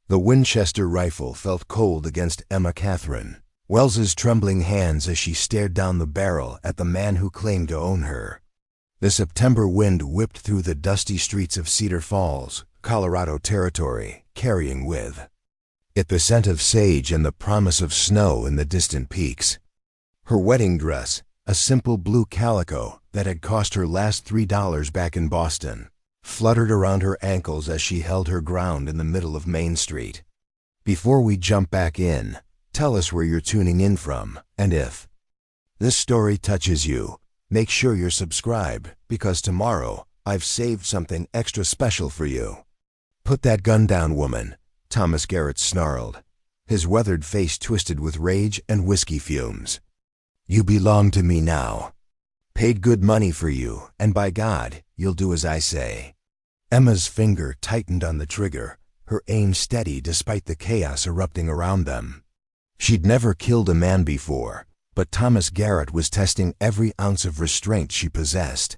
The Winchester rifle felt cold against Emma Catherine, Wells's trembling hands as she stared down the barrel at the man who claimed to own her. The September wind whipped through the dusty streets of Cedar Falls, Colorado Territory, carrying with it the scent of sage and the promise of snow in the distant peaks. Her wedding dress, a simple blue calico that had cost her last $3 back in Boston, fluttered around her ankles as she held her ground in the middle of Main Street. Before we jump back in, tell us where you're tuning in from, and if this story touches you, make sure you're subscribed, because tomorrow I've saved something extra special for you. "Put that gun down, woman," Thomas Garrett snarled, his weathered face twisted with rage and whiskey fumes. "You belong to me now. Paid good money for you, and by God, you'll do as I say." Emma's finger tightened on the trigger, her aim steady despite the chaos erupting around them. She'd never killed a man before, but Thomas Garrett was testing every ounce of restraint she possessed.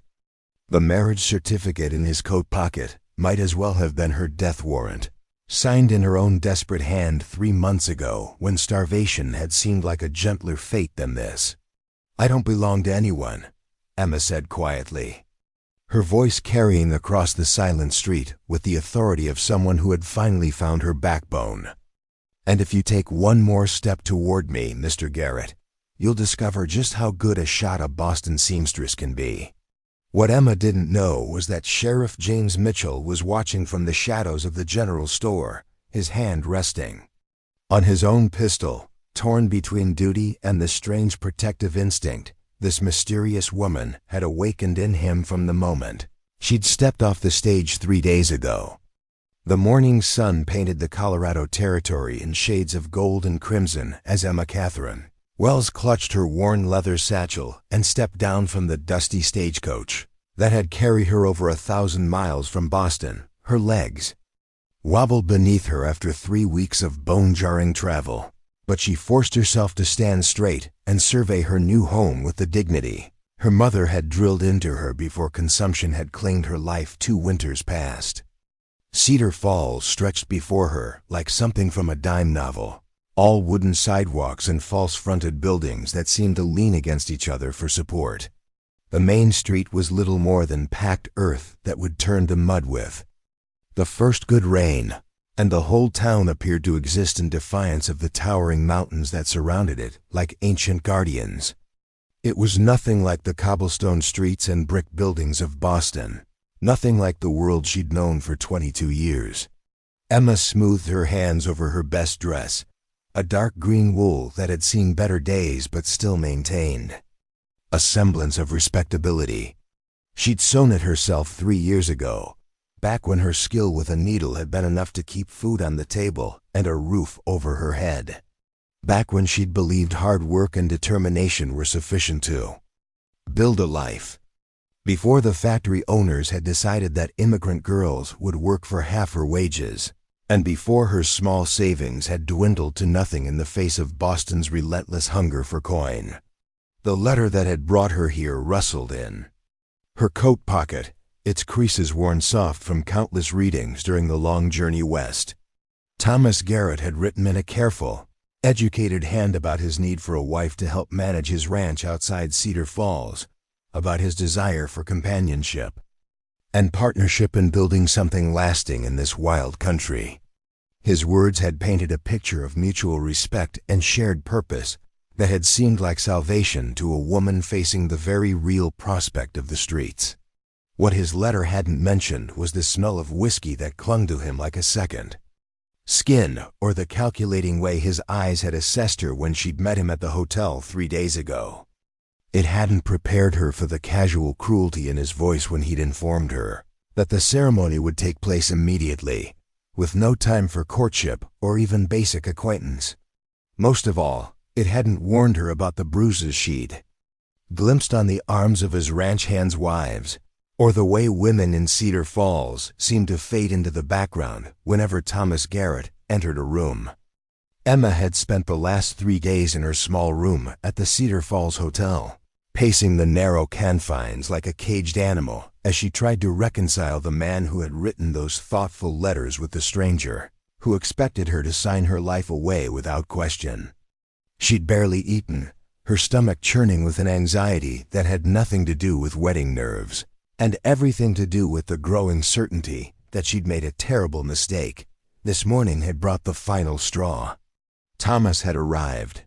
The marriage certificate in his coat pocket might as well have been her death warrant, signed in her own desperate hand 3 months ago when starvation had seemed like a gentler fate than this. "I don't belong to anyone," Emma said quietly, her voice carrying across the silent street with the authority of someone who had finally found her backbone. "And if you take one more step toward me, Mr. Garrett, you'll discover just how good a shot a Boston seamstress can be." What Emma didn't know was that Sheriff James Mitchell was watching from the shadows of the general store, his hand resting on his own pistol. Torn between duty and the strange protective instinct, this mysterious woman had awakened in him from the moment she'd stepped off the stage 3 days ago. The morning sun painted the Colorado Territory in shades of gold and crimson as Emma Catherine Wells clutched her worn leather satchel and stepped down from the dusty stagecoach that had carried her over 1,000 miles from Boston. Her legs wobbled beneath her after 3 weeks of bone-jarring travel, but she forced herself to stand straight and survey her new home with the dignity her mother had drilled into her before consumption had claimed her life 2 winters past. Cedar Falls stretched before her like something from a dime novel, all wooden sidewalks and false-fronted buildings that seemed to lean against each other for support. The main street was little more than packed earth that would turn to mud with the first good rain, and the whole town appeared to exist in defiance of the towering mountains that surrounded it like ancient guardians. It was nothing like the cobblestone streets and brick buildings of Boston, nothing like the world she'd known for 22 years. Emma smoothed her hands over her best dress, a dark green wool that had seen better days but still maintained a semblance of respectability. She'd sewn it herself 3 years ago, back when her skill with a needle had been enough to keep food on the table and a roof over her head. Back when she'd believed hard work and determination were sufficient to build a life. Before the factory owners had decided that immigrant girls would work for half her wages, and before her small savings had dwindled to nothing in the face of Boston's relentless hunger for coin. The letter that had brought her here rustled in her coat pocket, its creases worn soft from countless readings during the long journey west. Thomas Garrett had written in a careful, educated hand about his need for a wife to help manage his ranch outside Cedar Falls, about his desire for companionship and partnership in building something lasting in this wild country. His words had painted a picture of mutual respect and shared purpose that had seemed like salvation to a woman facing the very real prospect of the streets. What his letter hadn't mentioned was the smell of whiskey that clung to him like a second skin, or the calculating way his eyes had assessed her when she'd met him at the hotel 3 days ago. It hadn't prepared her for the casual cruelty in his voice when he'd informed her that the ceremony would take place immediately, with no time for courtship or even basic acquaintance. Most of all, it hadn't warned her about the bruises she'd glimpsed on the arms of his ranch hands' wives, or the way women in Cedar Falls seemed to fade into the background whenever Thomas Garrett entered a room. Emma had spent the last 3 days in her small room at the Cedar Falls Hotel, pacing the narrow confines like a caged animal as she tried to reconcile the man who had written those thoughtful letters with the stranger who expected her to sign her life away witout question. She'd barely eaten, her stomach churning with an anxiety that had nothing to do with wedding nerves, and everything to do with the growing certainty that she'd made a terrible mistake. This morning had brought the final straw. Thomas had arrived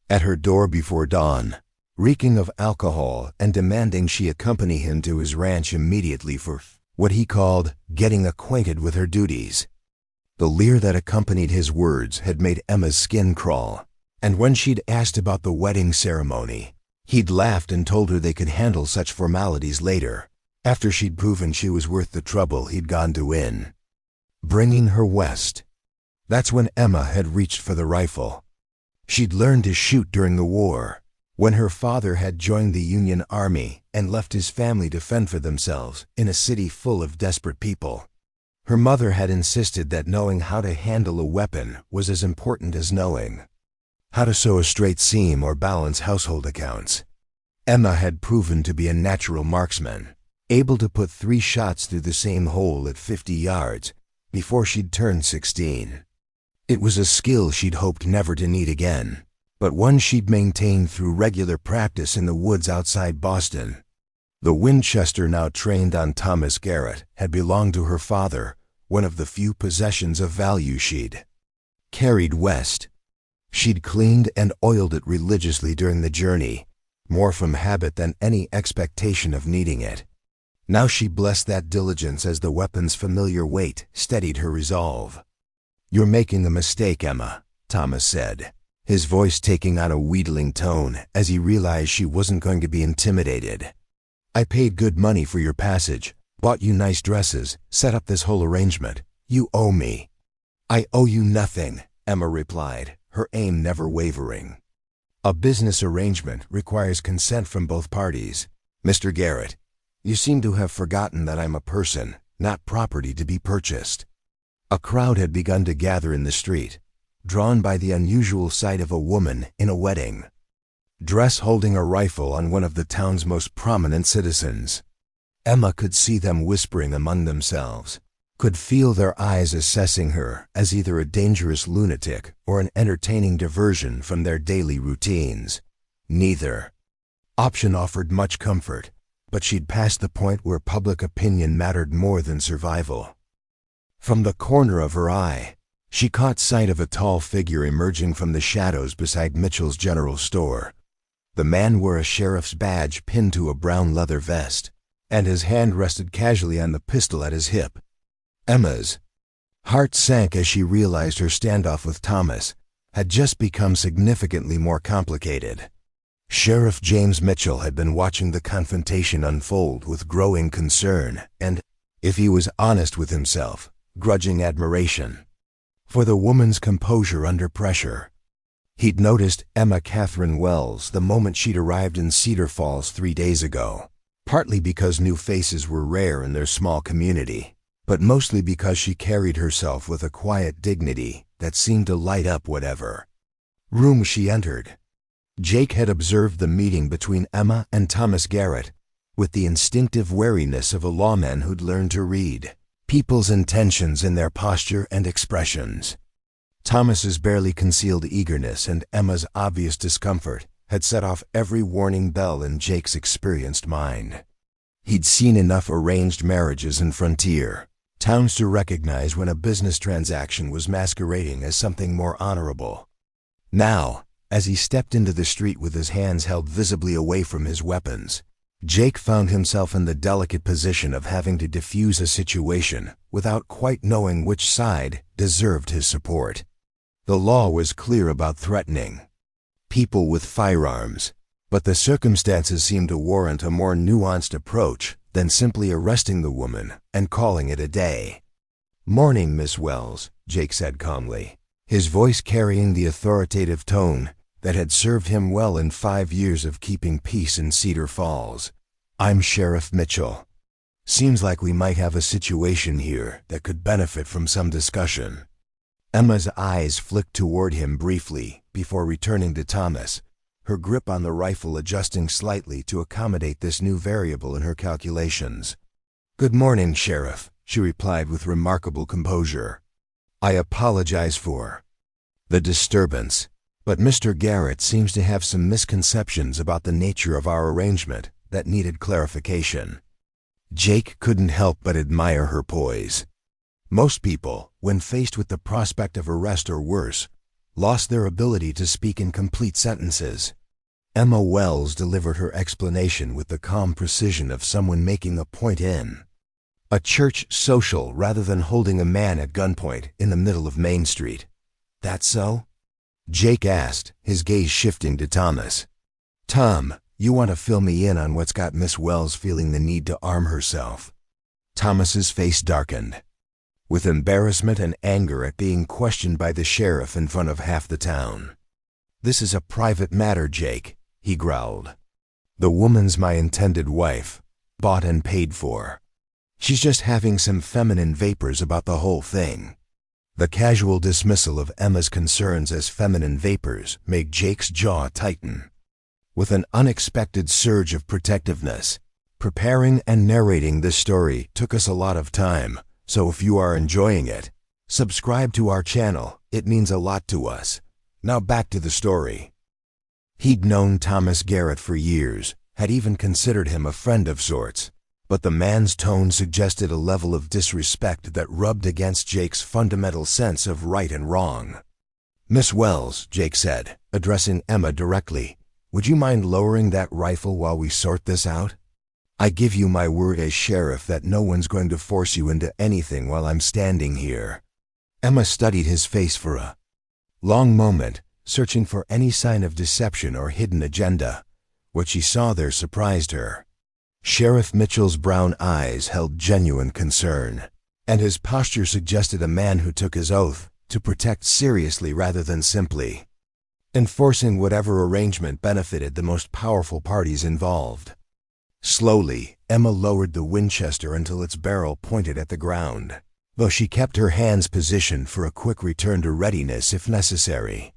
at her door before dawn, reeking of alcohol and demanding she accompany him to his ranch immediately for what he called getting acquainted with her duties. The leer that accompanied his words had made Emma's skin crawl, and when she'd asked about the wedding ceremony, he'd laughed and told her they could handle such formalities later, after she'd proven she was worth the trouble he'd gone to win. Bringing her west. That's when Emma had reached for the rifle. She'd learned to shoot during the war, when her father had joined the Union Army and left his family to fend for themselves in a city full of desperate people. Her mother had insisted that knowing how to handle a weapon was as important as knowing how to sew a straight seam or balance household accounts. Emma had proven to be a natural marksman, able to put 3 shots through the same hole at 50 yards before she'd turned 16. It was a skill she'd hoped never to need again, but one she'd maintained through regular practice in the woods outside Boston. The Winchester now trained on Thomas Garrett had belonged to her father, one of the few possessions of value she'd carried west. She'd cleaned and oiled it religiously during the journey, more from habit than any expectation of needing it. Now she blessed that diligence as the weapon's familiar weight steadied her resolve. "You're making a mistake, Emma," Thomas said, his voice taking on a wheedling tone as he realized she wasn't going to be intimidated. "I paid good money for your passage, bought you nice dresses, set up this whole arrangement. You owe me." "I owe you nothing," Emma replied, her aim never wavering. "A business arrangement requires consent from both parties. Mr. Garrett, you seem to have forgotten that I'm a person, not property to be purchased." A crowd had begun to gather in the street, drawn by the unusual sight of a woman in a wedding dress holding a rifle on one of the town's most prominent citizens. Emma could see them whispering among themselves, could feel their eyes assessing her as either a dangerous lunatic or an entertaining diversion from their daily routines. Neither option offered much comfort, but she'd passed the point where public opinion mattered more than survival. From the corner of her eye, she caught sight of a tall figure emerging from the shadows beside Mitchell's general store. The man wore a sheriff's badge pinned to a brown leather vest, and his hand rested casually on the pistol at his hip. Emma's heart sank as she realized her standoff with Thomas had just become significantly more complicated. Sheriff James Mitchell had been watching the confrontation unfold with growing concern and, if he was honest with himself, grudging admiration for the woman's composure under pressure. He'd noticed Emma Catherine Wells the moment she'd arrived in Cedar Falls 3 days ago, partly because new faces were rare in their small community, but mostly because she carried herself with a quiet dignity that seemed to light up whatever room she entered. Jake had observed the meeting between Emma and Thomas Garrett with the instinctive wariness of a lawman who'd learned to read people's intentions in their posture and expressions. Thomas's barely concealed eagerness and Emma's obvious discomfort had set off every warning bell in Jake's experienced mind. He'd seen enough arranged marriages in frontier towns to recognize when a business transaction was masquerading as something more honorable. Now, as he stepped into the street with his hands held visibly away from his weapons, Jake found himself in the delicate position of having to defuse a situation without quite knowing which side deserved his support. The law was clear about threatening people with firearms, but the circumstances seemed to warrant a more nuanced approach than simply arresting the woman and calling it a day. "Morning, Miss Wells," Jake said calmly, his voice carrying the authoritative tone that had served him well in 5 years of keeping peace in Cedar Falls. "I'm Sheriff Mitchell. Seems like we might have a situation here that could benefit from some discussion." Emma's eyes flicked toward him briefly before returning to Thomas, her grip on the rifle adjusting slightly to accommodate this new variable in her calculations. "Good morning, Sheriff," she replied with remarkable composure. I apologize for the disturbance, but Mr. Garrett seems to have some misconceptions about the nature of our arrangement that needed clarification. Jake couldn't help but admire her poise. Most people, when faced with the prospect of arrest or worse, lost their ability to speak in complete sentences. Emma Wells delivered her explanation with the calm precision of someone making a point in a church social rather than holding a man at gunpoint in the middle of Main Street. That so? Jake asked, his gaze shifting to Thomas. Tom, you want to fill me in on what's got Miss Wells feeling the need to arm herself? Thomas's face darkened with embarrassment and anger at being questioned by the sheriff in front of half the town. This is a private matter, Jake, he growled. The woman's my intended wife, bought and paid for. She's just having some feminine vapors about the whole thing. The casual dismissal of Emma's concerns as feminine vapors made Jake's jaw tighten. With an unexpected surge of protectiveness, preparing and narrating this story took us a lot of time, so if you are enjoying it, subscribe to our channel. It means a lot to us. Now back to the story. He'd known Thomas Garrett for years, had even considered him a friend of sorts, but the man's tone suggested a level of disrespect that rubbed against Jake's fundamental sense of right and wrong. Miss Wells, Jake said, addressing Emma directly, would you mind lowering that rifle while we sort this out? I give you my word as sheriff that no one's going to force you into anything while I'm standing here. Emma studied his face for a long moment, searching for any sign of deception or hidden agenda. What she saw there surprised her. Sheriff Mitchell's brown eyes held genuine concern, and his posture suggested a man who took his oath to protect seriously rather than simply enforcing whatever arrangement benefited the most powerful parties involved. Slowly, Emma lowered the Winchester until its barrel pointed at the ground, though she kept her hands positioned for a quick return to readiness if necessary.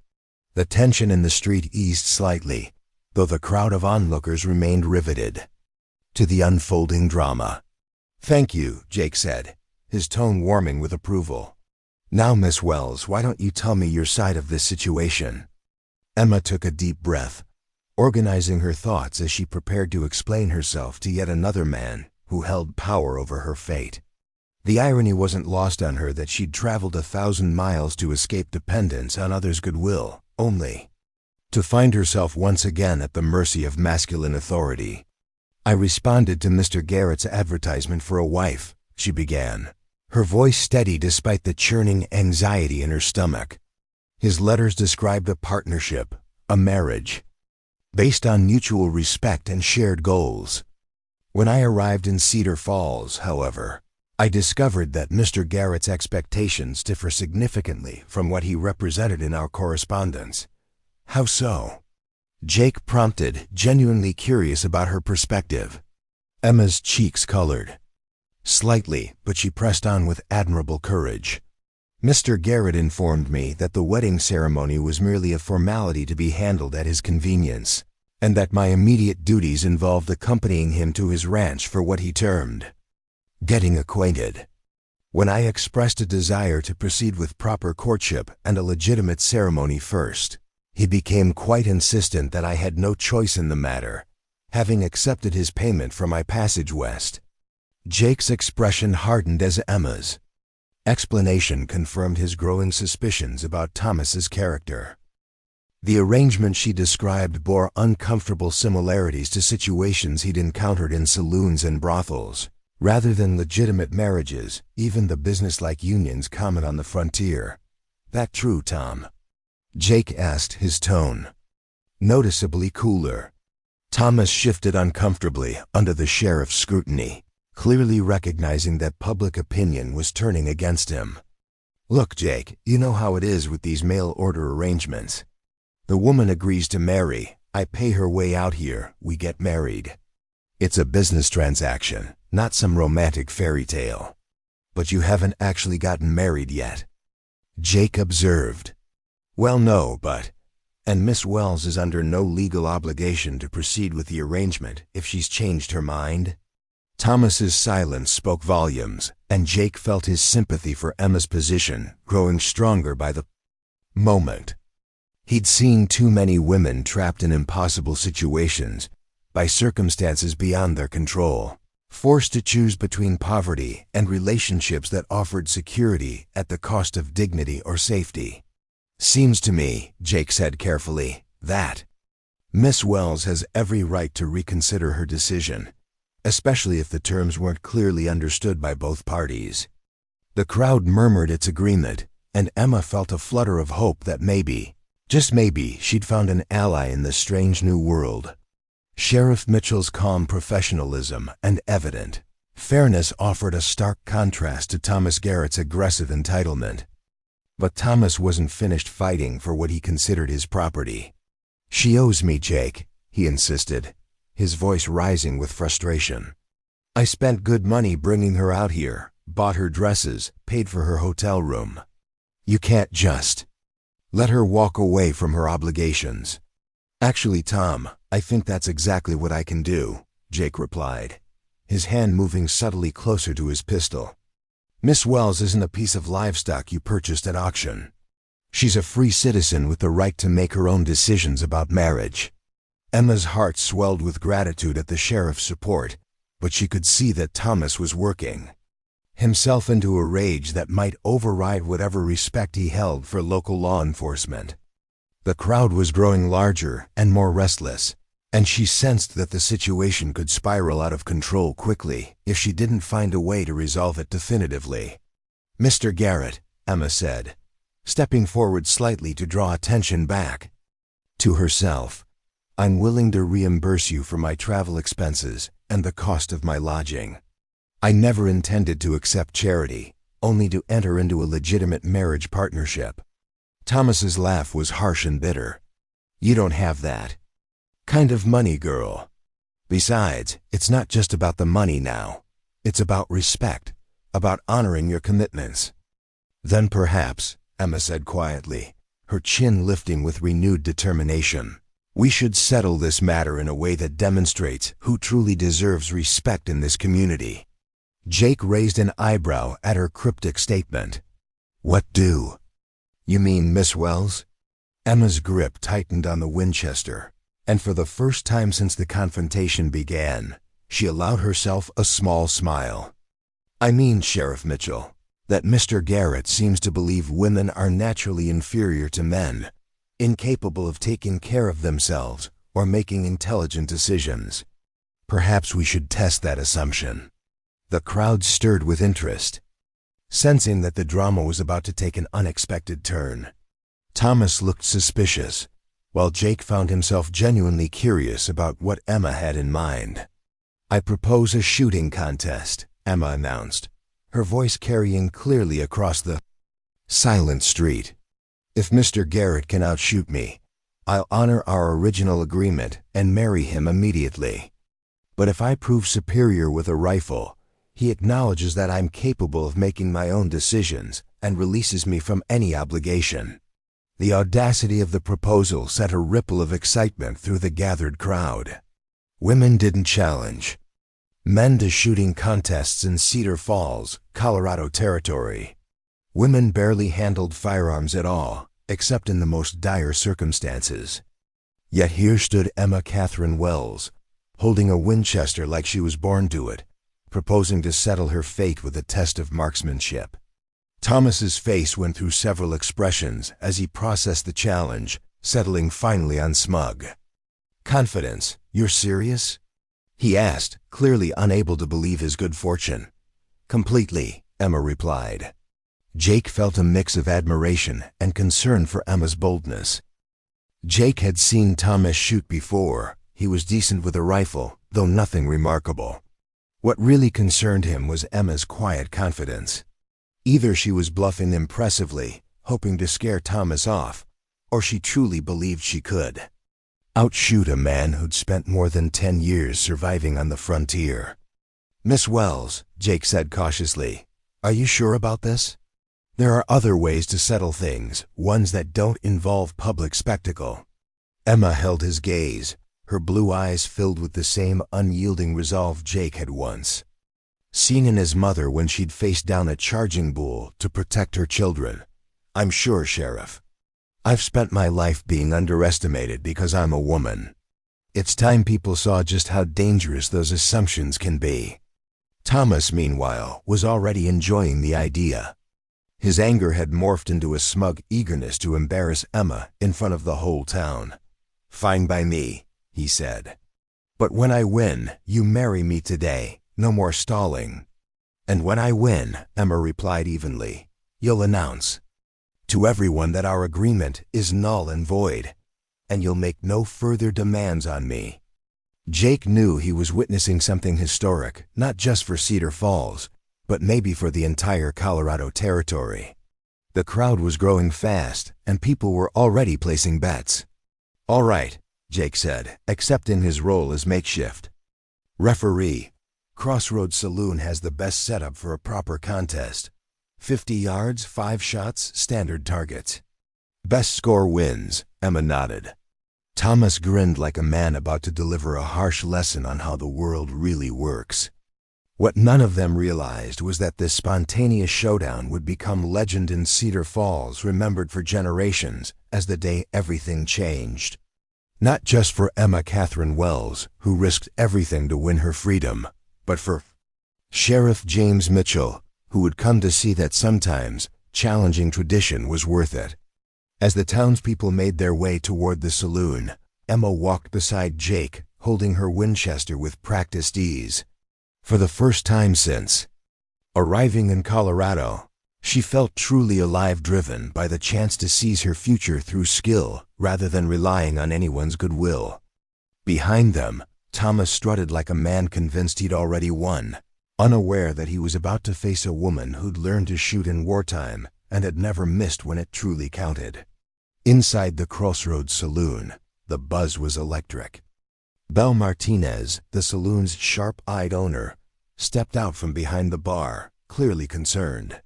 The tension in the street eased slightly, though the crowd of onlookers remained riveted to the unfolding drama. Thank you, Jake said, his tone warming with approval. Now, Miss Wells, why don't you tell me your side of this situation? Emma took a deep breath, organizing her thoughts as she prepared to explain herself to yet another man who held power over her fate. The irony wasn't lost on her that she'd traveled 1,000 miles to escape dependence on others' goodwill, only to find herself once again at the mercy of masculine authority. I responded to Mr. Garrett's advertisement for a wife, she began, her voice steady despite the churning anxiety in her stomach. His letters described a partnership, a marriage, based on mutual respect and shared goals. When I arrived in Cedar Falls, however, I discovered that Mr. Garrett's expectations differ significantly from what he represented in our correspondence. How so? Jake prompted, genuinely curious about her perspective. Emma's cheeks colored slightly, but she pressed on with admirable courage. Mr. Garrett informed me that the wedding ceremony was merely a formality to be handled at his convenience, and that my immediate duties involved accompanying him to his ranch for what he termed getting acquainted. When I expressed a desire to proceed with proper courtship and a legitimate ceremony first, he became quite insistent that I had no choice in the matter, having accepted his payment for my passage west. Jake's expression hardened as Emma's explanation confirmed his growing suspicions about Thomas's character. The arrangement she described bore uncomfortable similarities to situations he'd encountered in saloons and brothels, rather than legitimate marriages, even the businesslike unions common on the frontier. That true, Tom? Jake asked, his tone noticeably cooler. Thomas shifted uncomfortably under the sheriff's scrutiny, clearly recognizing that public opinion was turning against him. Look, Jake, you know how it is with these mail-order arrangements. The woman agrees to marry, I pay her way out here, we get married. It's a business transaction, not some romantic fairy tale. But you haven't actually gotten married yet, Jake observed. Well, no, and Miss Wells is under no legal obligation to proceed with the arrangement if she's changed her mind. Thomas's silence spoke volumes, and Jake felt his sympathy for Emma's position growing stronger by the moment. He'd seen too many women trapped in impossible situations, by circumstances beyond their control, forced to choose between poverty and relationships that offered security at the cost of dignity or safety. "Seems to me," Jake said carefully, "that Miss Wells has every right to reconsider her decision, especially if the terms weren't clearly understood by both parties." The crowd murmured its agreement, and Emma felt a flutter of hope that maybe, just maybe, she'd found an ally in this strange new world. Sheriff Mitchell's calm professionalism and evident fairness offered a stark contrast to Thomas Garrett's aggressive entitlement. But Thomas wasn't finished fighting for what he considered his property. "She owes me, Jake," he insisted, his voice rising with frustration. "I spent good money bringing her out here, bought her dresses, paid for her hotel room. You can't just let her walk away from her obligations." "Actually, Tom, I think that's exactly what I can do," Jake replied, his hand moving subtly closer to his pistol. "Miss Wells isn't a piece of livestock you purchased at auction. She's a free citizen with the right to make her own decisions about marriage." Emma's heart swelled with gratitude at the sheriff's support, but she could see that Thomas was working himself into a rage that might override whatever respect he held for local law enforcement. The crowd was growing larger and more restless, and she sensed that the situation could spiral out of control quickly if she didn't find a way to resolve it definitively. "Mr. Garrett," Emma said, stepping forward slightly to draw attention back to herself, "I'm willing to reimburse you for my travel expenses and the cost of my lodging. I never intended to accept charity, only to enter into a legitimate marriage partnership." Thomas's laugh was harsh and bitter. "You don't have that kind of money, girl. Besides, it's not just about the money now. It's about respect, about honoring your commitments." "Then perhaps," Emma said quietly, her chin lifting with renewed determination, "we should settle this matter in a way that demonstrates who truly deserves respect in this community." Jake raised an eyebrow at her cryptic statement. "What do? You mean Miss Wells?" Emma's grip tightened on the Winchester, and for the first time since the confrontation began, she allowed herself a small smile. "I mean, Sheriff Mitchell, that Mr. Garrett seems to believe women are naturally inferior to men, incapable of taking care of themselves or making intelligent decisions. Perhaps we should test that assumption." The crowd stirred with interest, sensing that the drama was about to take an unexpected turn. Thomas looked suspicious, while Jake found himself genuinely curious about what Emma had in mind. "I propose a shooting contest," Emma announced, her voice carrying clearly across the silent street. "If Mr. Garrett can outshoot me, I'll honor our original agreement and marry him immediately. But if I prove superior with a rifle, he acknowledges that I'm capable of making my own decisions and releases me from any obligation." The audacity of the proposal sent a ripple of excitement through the gathered crowd. Women didn't challenge men to shooting contests in Cedar Falls, Colorado territory. Women barely handled firearms at all, except in the most dire circumstances. Yet here stood Emma Catherine Wells, holding a Winchester like she was born to it, proposing to settle her fate with a test of marksmanship. Thomas's face went through several expressions as he processed the challenge, settling finally on smug confidence. "You're serious?" he asked, clearly unable to believe his good fortune. "Completely," Emma replied. Jake felt a mix of admiration and concern for Emma's boldness. Jake had seen Thomas shoot before. He was decent with a rifle, though nothing remarkable. What really concerned him was Emma's quiet confidence. Either she was bluffing impressively, hoping to scare Thomas off, or she truly believed she could outshoot a man who'd spent more than 10 years surviving on the frontier. "Miss Wells," Jake said cautiously, "are you sure about this? There are other ways to settle things, ones that don't involve public spectacle." Emma held his gaze, her blue eyes filled with the same unyielding resolve Jake had once seen in his mother when she'd faced down a charging bull to protect her children. "I'm sure, Sheriff. I've spent my life being underestimated because I'm a woman. It's time people saw just how dangerous those assumptions can be." Thomas, meanwhile, was already enjoying the idea. His anger had morphed into a smug eagerness to embarrass Emma in front of the whole town. "Fine by me," he said. "But when I win, you marry me today. No more stalling." "And when I win," Emma replied evenly, "you'll announce to everyone that our agreement is null and void, and you'll make no further demands on me." Jake knew he was witnessing something historic, not just for Cedar Falls, but maybe for the entire Colorado Territory. The crowd was growing fast, and people were already placing bets. "All right," Jake said, accepting his role as makeshift referee. "Crossroads Saloon has the best setup for a proper contest. 50 yards, 5 shots, standard targets. Best score wins," Emma nodded. Thomas grinned like a man about to deliver a harsh lesson on how the world really works. What none of them realized was that this spontaneous showdown would become legend in Cedar Falls, remembered for generations as the day everything changed. Not just for Emma Catherine Wells, who risked everything to win her freedom, but for Sheriff James Mitchell, who would come to see that sometimes challenging tradition was worth it. As the townspeople made their way toward the saloon, Emma walked beside Jake, holding her Winchester with practiced ease. For the first time since arriving in Colorado, she felt truly alive, driven by the chance to seize her future through skill rather than relying on anyone's goodwill. Behind them, Thomas strutted like a man convinced he'd already won, unaware that he was about to face a woman who'd learned to shoot in wartime and had never missed when it truly counted. Inside the Crossroads Saloon, the buzz was electric. Belle Martinez, the saloon's sharp-eyed owner, stepped out from behind the bar, clearly concerned.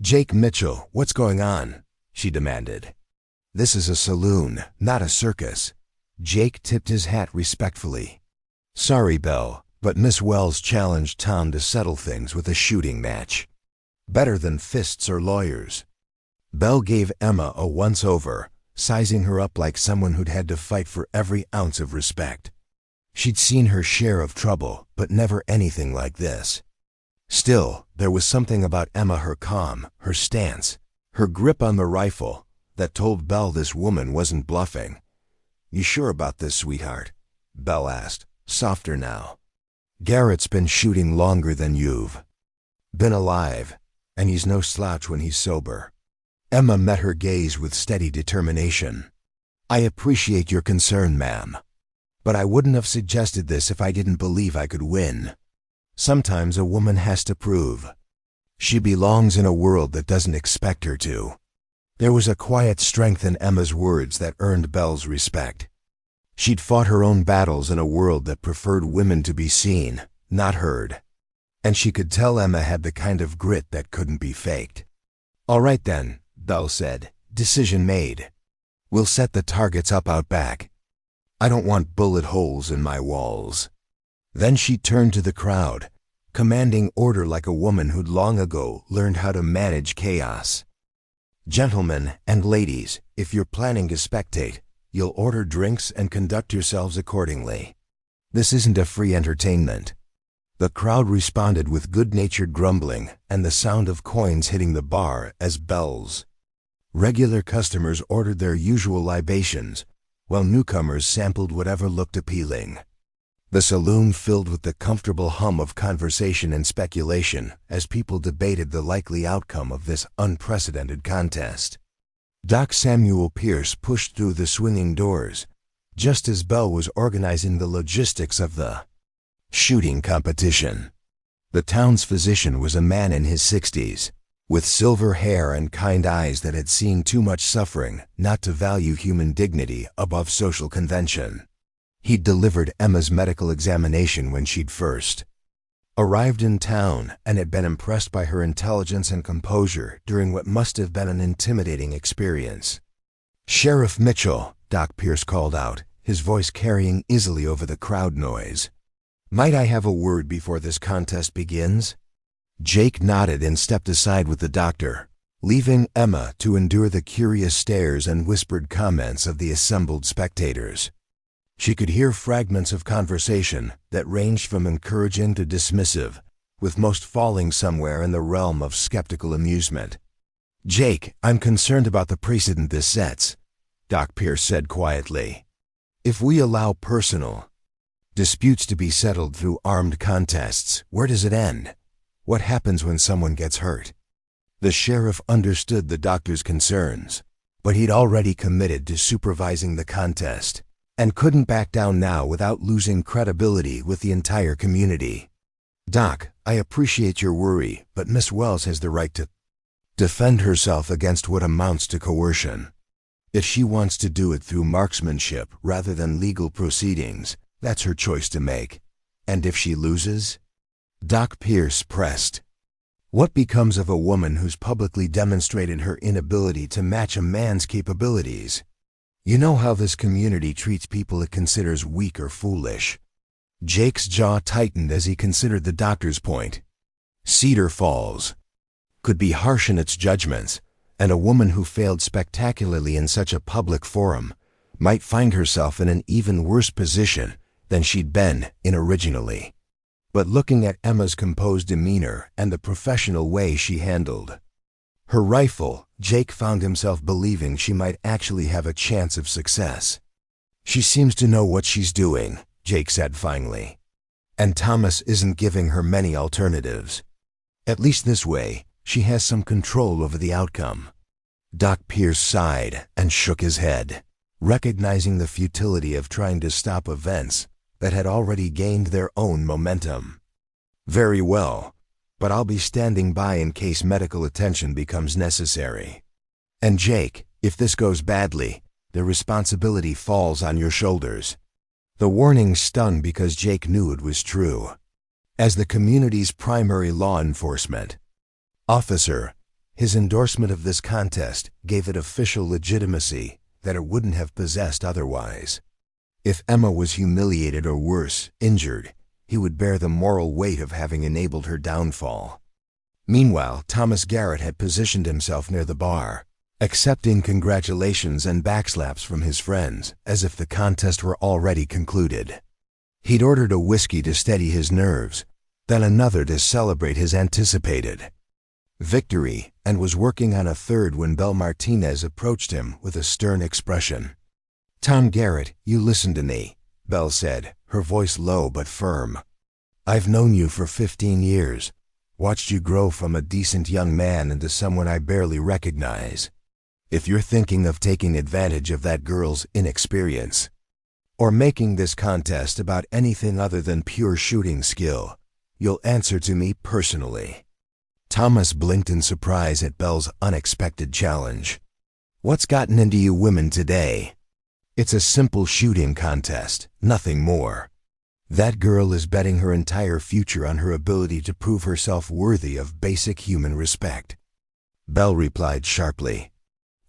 "Jake Mitchell, what's going on?" she demanded. "This is a saloon, not a circus." Jake tipped his hat respectfully. "Sorry, Belle, but Miss Wells challenged Tom to settle things with a shooting match. Better than fists or lawyers." Belle gave Emma a once-over, sizing her up like someone who'd had to fight for every ounce of respect. She'd seen her share of trouble, but never anything like this. Still, there was something about Emma, her calm, her stance, her grip on the rifle, that told Belle this woman wasn't bluffing. "You sure about this, sweetheart?" Belle asked, softer now. "Garrett's been shooting longer than you've been alive, and he's no slouch when he's sober." Emma met her gaze with steady determination. "I appreciate your concern, ma'am. But I wouldn't have suggested this if I didn't believe I could win. Sometimes a woman has to prove she belongs in a world that doesn't expect her to." There was a quiet strength in Emma's words that earned Belle's respect. She'd fought her own battles in a world that preferred women to be seen, not heard. And she could tell Emma had the kind of grit that couldn't be faked. "All right then," Belle said. "Decision made. We'll set the targets up out back. I don't want bullet holes in my walls." Then she turned to the crowd, commanding order like a woman who'd long ago learned how to manage chaos. "Gentlemen and ladies, if you're planning to spectate, you'll order drinks and conduct yourselves accordingly. This isn't a free entertainment." The crowd responded with good-natured grumbling and the sound of coins hitting the bar as bells. Regular customers ordered their usual libations, while newcomers sampled whatever looked appealing. The saloon filled with the comfortable hum of conversation and speculation as people debated the likely outcome of this unprecedented contest. Doc Samuel Pierce pushed through the swinging doors, just as Belle was organizing the logistics of the shooting competition. The town's physician was a man in his 60s, with silver hair and kind eyes that had seen too much suffering not to value human dignity above social convention. He'd delivered Emma's medical examination when she'd first arrived in town and had been impressed by her intelligence and composure during what must have been an intimidating experience. "Sheriff Mitchell," Doc Pierce called out, his voice carrying easily over the crowd noise. Might I have a word before this contest begins? Jake nodded and stepped aside with the doctor, leaving Emma to endure the curious stares and whispered comments of the assembled spectators. She could hear fragments of conversation that ranged from encouraging to dismissive, with most falling somewhere in the realm of skeptical amusement. "Jake, I'm concerned about the precedent this sets," Doc Pierce said quietly. "If we allow personal disputes to be settled through armed contests, where does it end? What happens when someone gets hurt?" The sheriff understood the doctor's concerns, but he'd already committed to supervising the contest and couldn't back down now without losing credibility with the entire community. "Doc, I appreciate your worry, but Miss Wells has the right to defend herself against what amounts to coercion. If she wants to do it through marksmanship rather than legal proceedings, that's her choice to make. And if she loses?" Doc Pierce pressed. "What becomes of a woman who's publicly demonstrated her inability to match a man's capabilities? You know how this community treats people it considers weak or foolish." Jake's jaw tightened as he considered the doctor's point. Cedar Falls could be harsh in its judgments, and a woman who failed spectacularly in such a public forum might find herself in an even worse position than she'd been in originally. But looking at Emma's composed demeanor and the professional way she handled her rifle, Jake found himself believing she might actually have a chance of success. "She seems to know what she's doing," Jake said finally. "And Thomas isn't giving her many alternatives. At least this way, she has some control over the outcome." Doc Pierce sighed and shook his head, recognizing the futility of trying to stop events that had already gained their own momentum. "Very well, but I'll be standing by in case medical attention becomes necessary. And Jake, if this goes badly, the responsibility falls on your shoulders." The warning stung because Jake knew it was true. As the community's primary law enforcement officer, his endorsement of this contest gave it official legitimacy that it wouldn't have possessed otherwise. If Emma was humiliated or worse, injured, he would bear the moral weight of having enabled her downfall. Meanwhile, Thomas Garrett had positioned himself near the bar, accepting congratulations and backslaps from his friends as if the contest were already concluded. He'd ordered a whiskey to steady his nerves, then another to celebrate his anticipated victory, and was working on a third when Belle Martinez approached him with a stern expression. "Tom Garrett, you listen to me," Belle said, her voice low but firm. "I've known you for 15 years, watched you grow from a decent young man into someone I barely recognize. If you're thinking of taking advantage of that girl's inexperience, or making this contest about anything other than pure shooting skill, you'll answer to me personally." Thomas blinked in surprise at Belle's unexpected challenge. "What's gotten into you women today? It's a simple shooting contest, nothing more. That girl is betting her entire future on her ability to prove herself worthy of basic human respect." Belle replied sharply.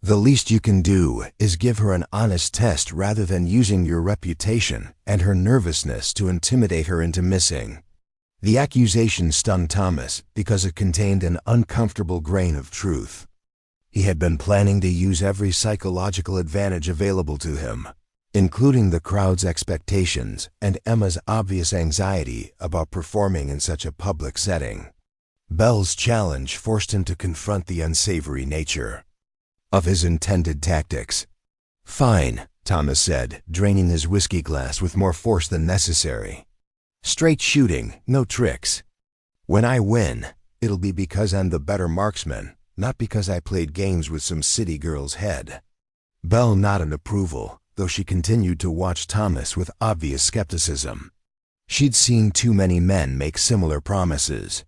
"The least you can do is give her an honest test rather than using your reputation and her nervousness to intimidate her into missing." The accusation stung Thomas because it contained an uncomfortable grain of truth. He had been planning to use every psychological advantage available to him, including the crowd's expectations and Emma's obvious anxiety about performing in such a public setting. Belle's challenge forced him to confront the unsavory nature of his intended tactics. "Fine," Thomas said, draining his whiskey glass with more force than necessary. "Straight shooting, no tricks. When I win, it'll be because I'm the better marksman, not because I played games with some city girl's head." Belle nodded approval, though she continued to watch Thomas with obvious skepticism. She'd seen too many men make similar promises,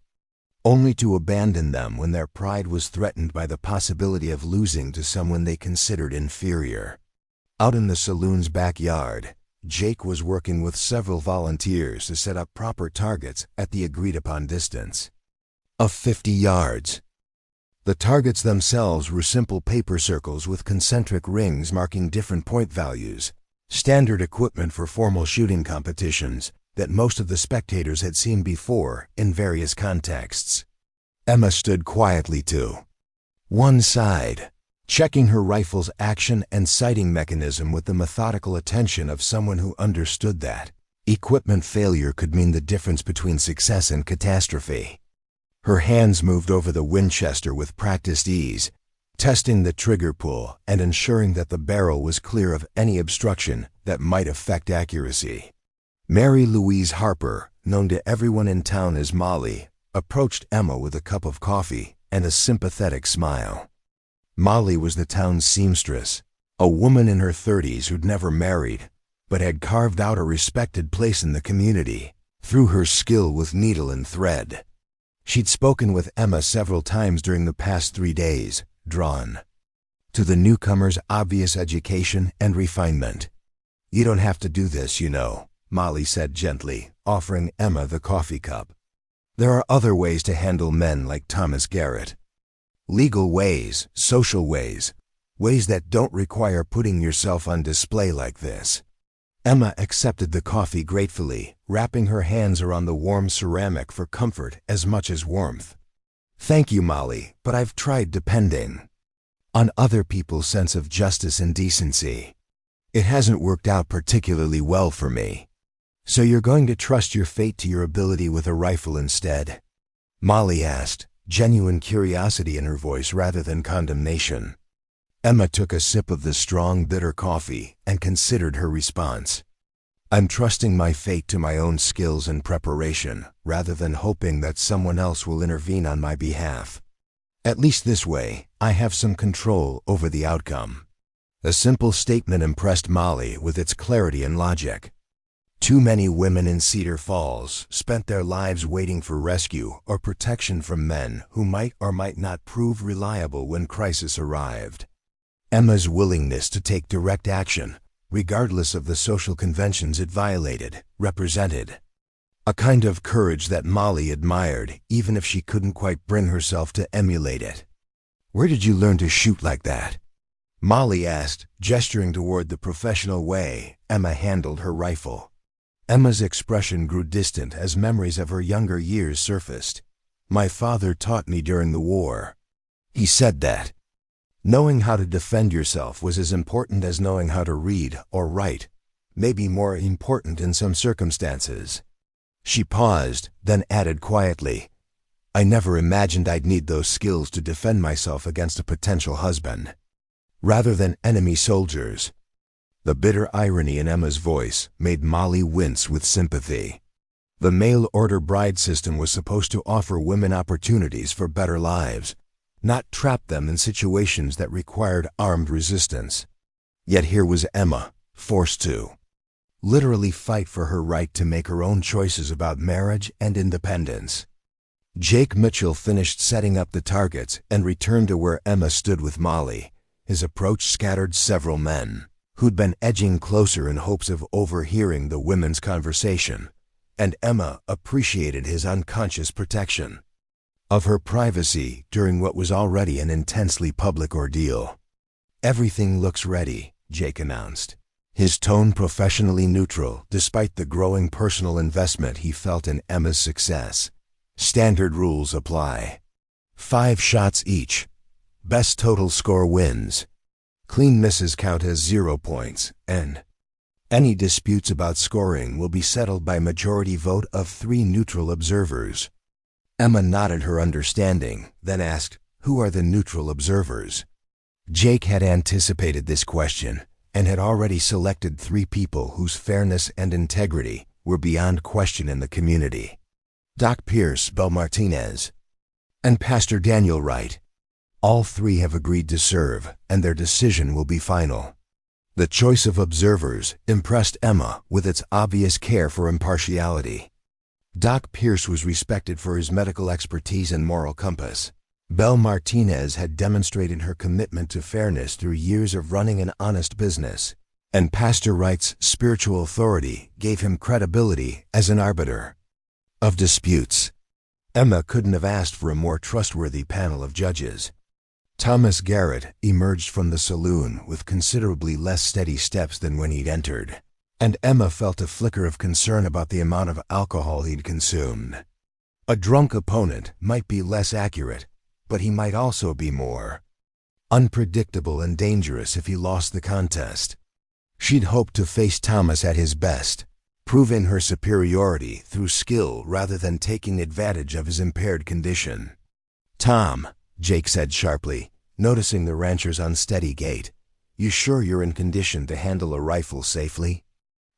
only to abandon them when their pride was threatened by the possibility of losing to someone they considered inferior. Out in the saloon's backyard, Jake was working with several volunteers to set up proper targets at the agreed-upon distance of 50 yards. The targets themselves were simple paper circles with concentric rings marking different point values, standard equipment for formal shooting competitions, that most of the spectators had seen before in various contexts. Emma stood quietly to one side, checking her rifle's action and sighting mechanism with the methodical attention of someone who understood that equipment failure could mean the difference between success and catastrophe. Her hands moved over the Winchester with practiced ease, testing the trigger pull and ensuring that the barrel was clear of any obstruction that might affect accuracy. Mary Louise Harper, known to everyone in town as Molly, approached Emma with a cup of coffee and a sympathetic smile. Molly was the town's seamstress, a woman in her 30s who'd never married, but had carved out a respected place in the community through her skill with needle and thread. She'd spoken with Emma several times during the past 3 days, drawn to the newcomer's obvious education and refinement. "You don't have to do this, you know," Molly said gently, offering Emma the coffee cup. "There are other ways to handle men like Thomas Garrett. Legal ways, social ways, ways that don't require putting yourself on display like this." Emma accepted the coffee gratefully, wrapping her hands around the warm ceramic for comfort as much as warmth. "Thank you, Molly, but I've tried depending on other people's sense of justice and decency. It hasn't worked out particularly well for me. So you're going to trust your fate to your ability with a rifle instead?" Molly asked, genuine curiosity in her voice rather than condemnation. Emma took a sip of the strong, bitter coffee and considered her response. "I'm trusting my fate to my own skills and preparation, rather than hoping that someone else will intervene on my behalf. At least this way, I have some control over the outcome." A simple statement impressed Molly with its clarity and logic. Too many women in Cedar Falls spent their lives waiting for rescue or protection from men who might or might not prove reliable when crisis arrived. Emma's willingness to take direct action, regardless of the social conventions it violated, represented a kind of courage that Molly admired, even if she couldn't quite bring herself to emulate it. "Where did you learn to shoot like that?" Molly asked, gesturing toward the professional way Emma handled her rifle. Emma's expression grew distant as memories of her younger years surfaced. "My father taught me during the war. He said that knowing how to defend yourself was as important as knowing how to read or write, maybe more important in some circumstances." She paused, then added quietly, "I never imagined I'd need those skills to defend myself against a potential husband, rather than enemy soldiers." The bitter irony in Emma's voice made Molly wince with sympathy. The mail-order bride system was supposed to offer women opportunities for better lives, not trap them in situations that required armed resistance. Yet here was Emma, forced to literally fight for her right to make her own choices about marriage and independence. Jake Mitchell finished setting up the targets and returned to where Emma stood with Molly. His approach scattered several men who'd been edging closer in hopes of overhearing the women's conversation, and Emma appreciated his unconscious protection of her privacy during what was already an intensely public ordeal. "Everything looks ready," Jake announced, his tone professionally neutral despite the growing personal investment he felt in Emma's success. "Standard rules apply. 5 shots each. Best total score wins. Clean misses count as 0 points, and any disputes about scoring will be settled by majority vote of 3 neutral observers." Emma nodded her understanding, then asked, "Who are the neutral observers?" Jake had anticipated this question and had already selected 3 people whose fairness and integrity were beyond question in the community: Doc Pierce, Bel Martinez, and Pastor Daniel Wright. All 3 have agreed to serve, and their decision will be final. The choice of observers impressed Emma with its obvious care for impartiality. Doc Pierce was respected for his medical expertise and moral compass. Bel Martinez had demonstrated her commitment to fairness through years of running an honest business, and Pastor Wright's spiritual authority gave him credibility as an arbiter of disputes. Emma couldn't have asked for a more trustworthy panel of judges. Thomas Garrett emerged from the saloon with considerably less steady steps than when he'd entered. And Emma felt a flicker of concern about the amount of alcohol he'd consumed. A drunk opponent might be less accurate, but he might also be more unpredictable and dangerous if he lost the contest. She'd hoped to face Thomas at his best, proving her superiority through skill rather than taking advantage of his impaired condition. "Tom," Jake said sharply, noticing the rancher's unsteady gait, "you sure you're in condition to handle a rifle safely?"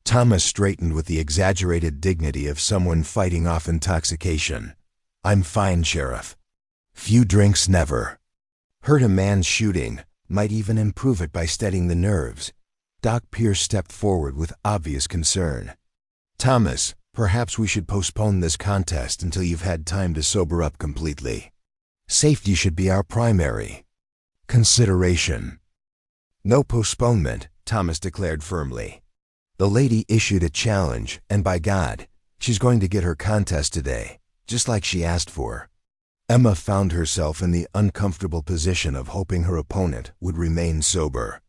Thomas straightened with the exaggerated dignity of someone fighting off intoxication. "I'm fine, Sheriff. Few drinks never." Hurt a man's shooting, might even improve it by steadying the nerves. Doc Pierce stepped forward with obvious concern. "Thomas, perhaps we should postpone this contest until you've had time to sober up completely. Safety should be our primary consideration." "No postponement," Thomas declared firmly. "The lady issued a challenge, and by God, she's going to get her contest today, just like she asked for." Emma found herself in the uncomfortable position of hoping her opponent would remain sober,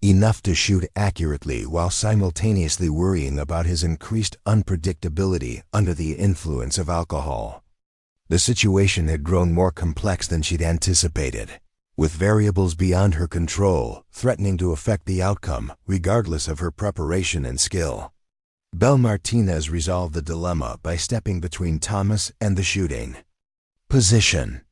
enough to shoot accurately while simultaneously worrying about his increased unpredictability under the influence of alcohol. The situation had grown more complex than she'd anticipated, with variables beyond her control threatening to affect the outcome regardless of her preparation and skill. Belle Martinez resolved the dilemma by stepping between Thomas and the shooting. "Position.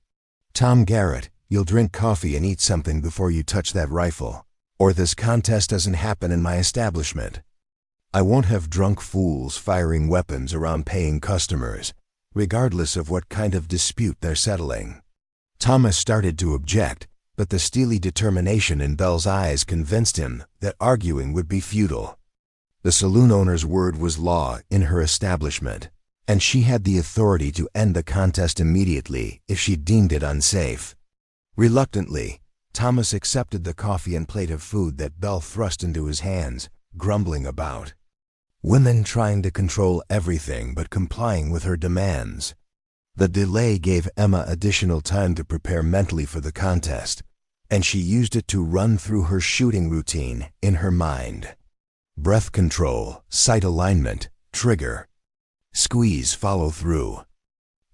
Tom Garrett, you'll drink coffee and eat something before you touch that rifle, or this contest doesn't happen in my establishment. I won't have drunk fools firing weapons around paying customers, regardless of what kind of dispute they're settling." Thomas started to object, but the steely determination in Belle's eyes convinced him that arguing would be futile. The saloon owner's word was law in her establishment, and she had the authority to end the contest immediately if she deemed it unsafe. Reluctantly, Thomas accepted the coffee and plate of food that Belle thrust into his hands, grumbling about women trying to control everything but complying with her demands. The delay gave Emma additional time to prepare mentally for the contest, and she used it to run through her shooting routine in her mind. Breath control, sight alignment, trigger, squeeze, follow through.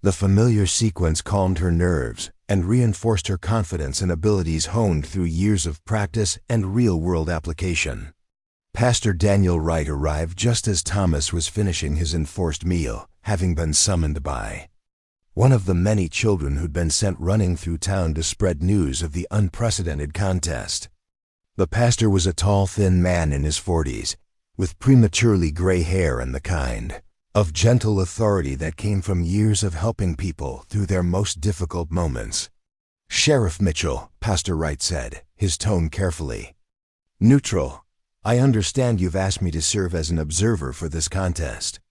The familiar sequence calmed her nerves and reinforced her confidence in abilities honed through years of practice and real-world application. Pastor Daniel Wright arrived just as Thomas was finishing his enforced meal, having been summoned by one of the many children who'd been sent running through town to spread news of the unprecedented contest. The pastor was a tall, thin man in his 40s, with prematurely gray hair and the kind of gentle authority that came from years of helping people through their most difficult moments. "Sheriff Mitchell," Pastor Wright said, his tone carefully neutral, "I understand you've asked me to serve as an observer for this contest.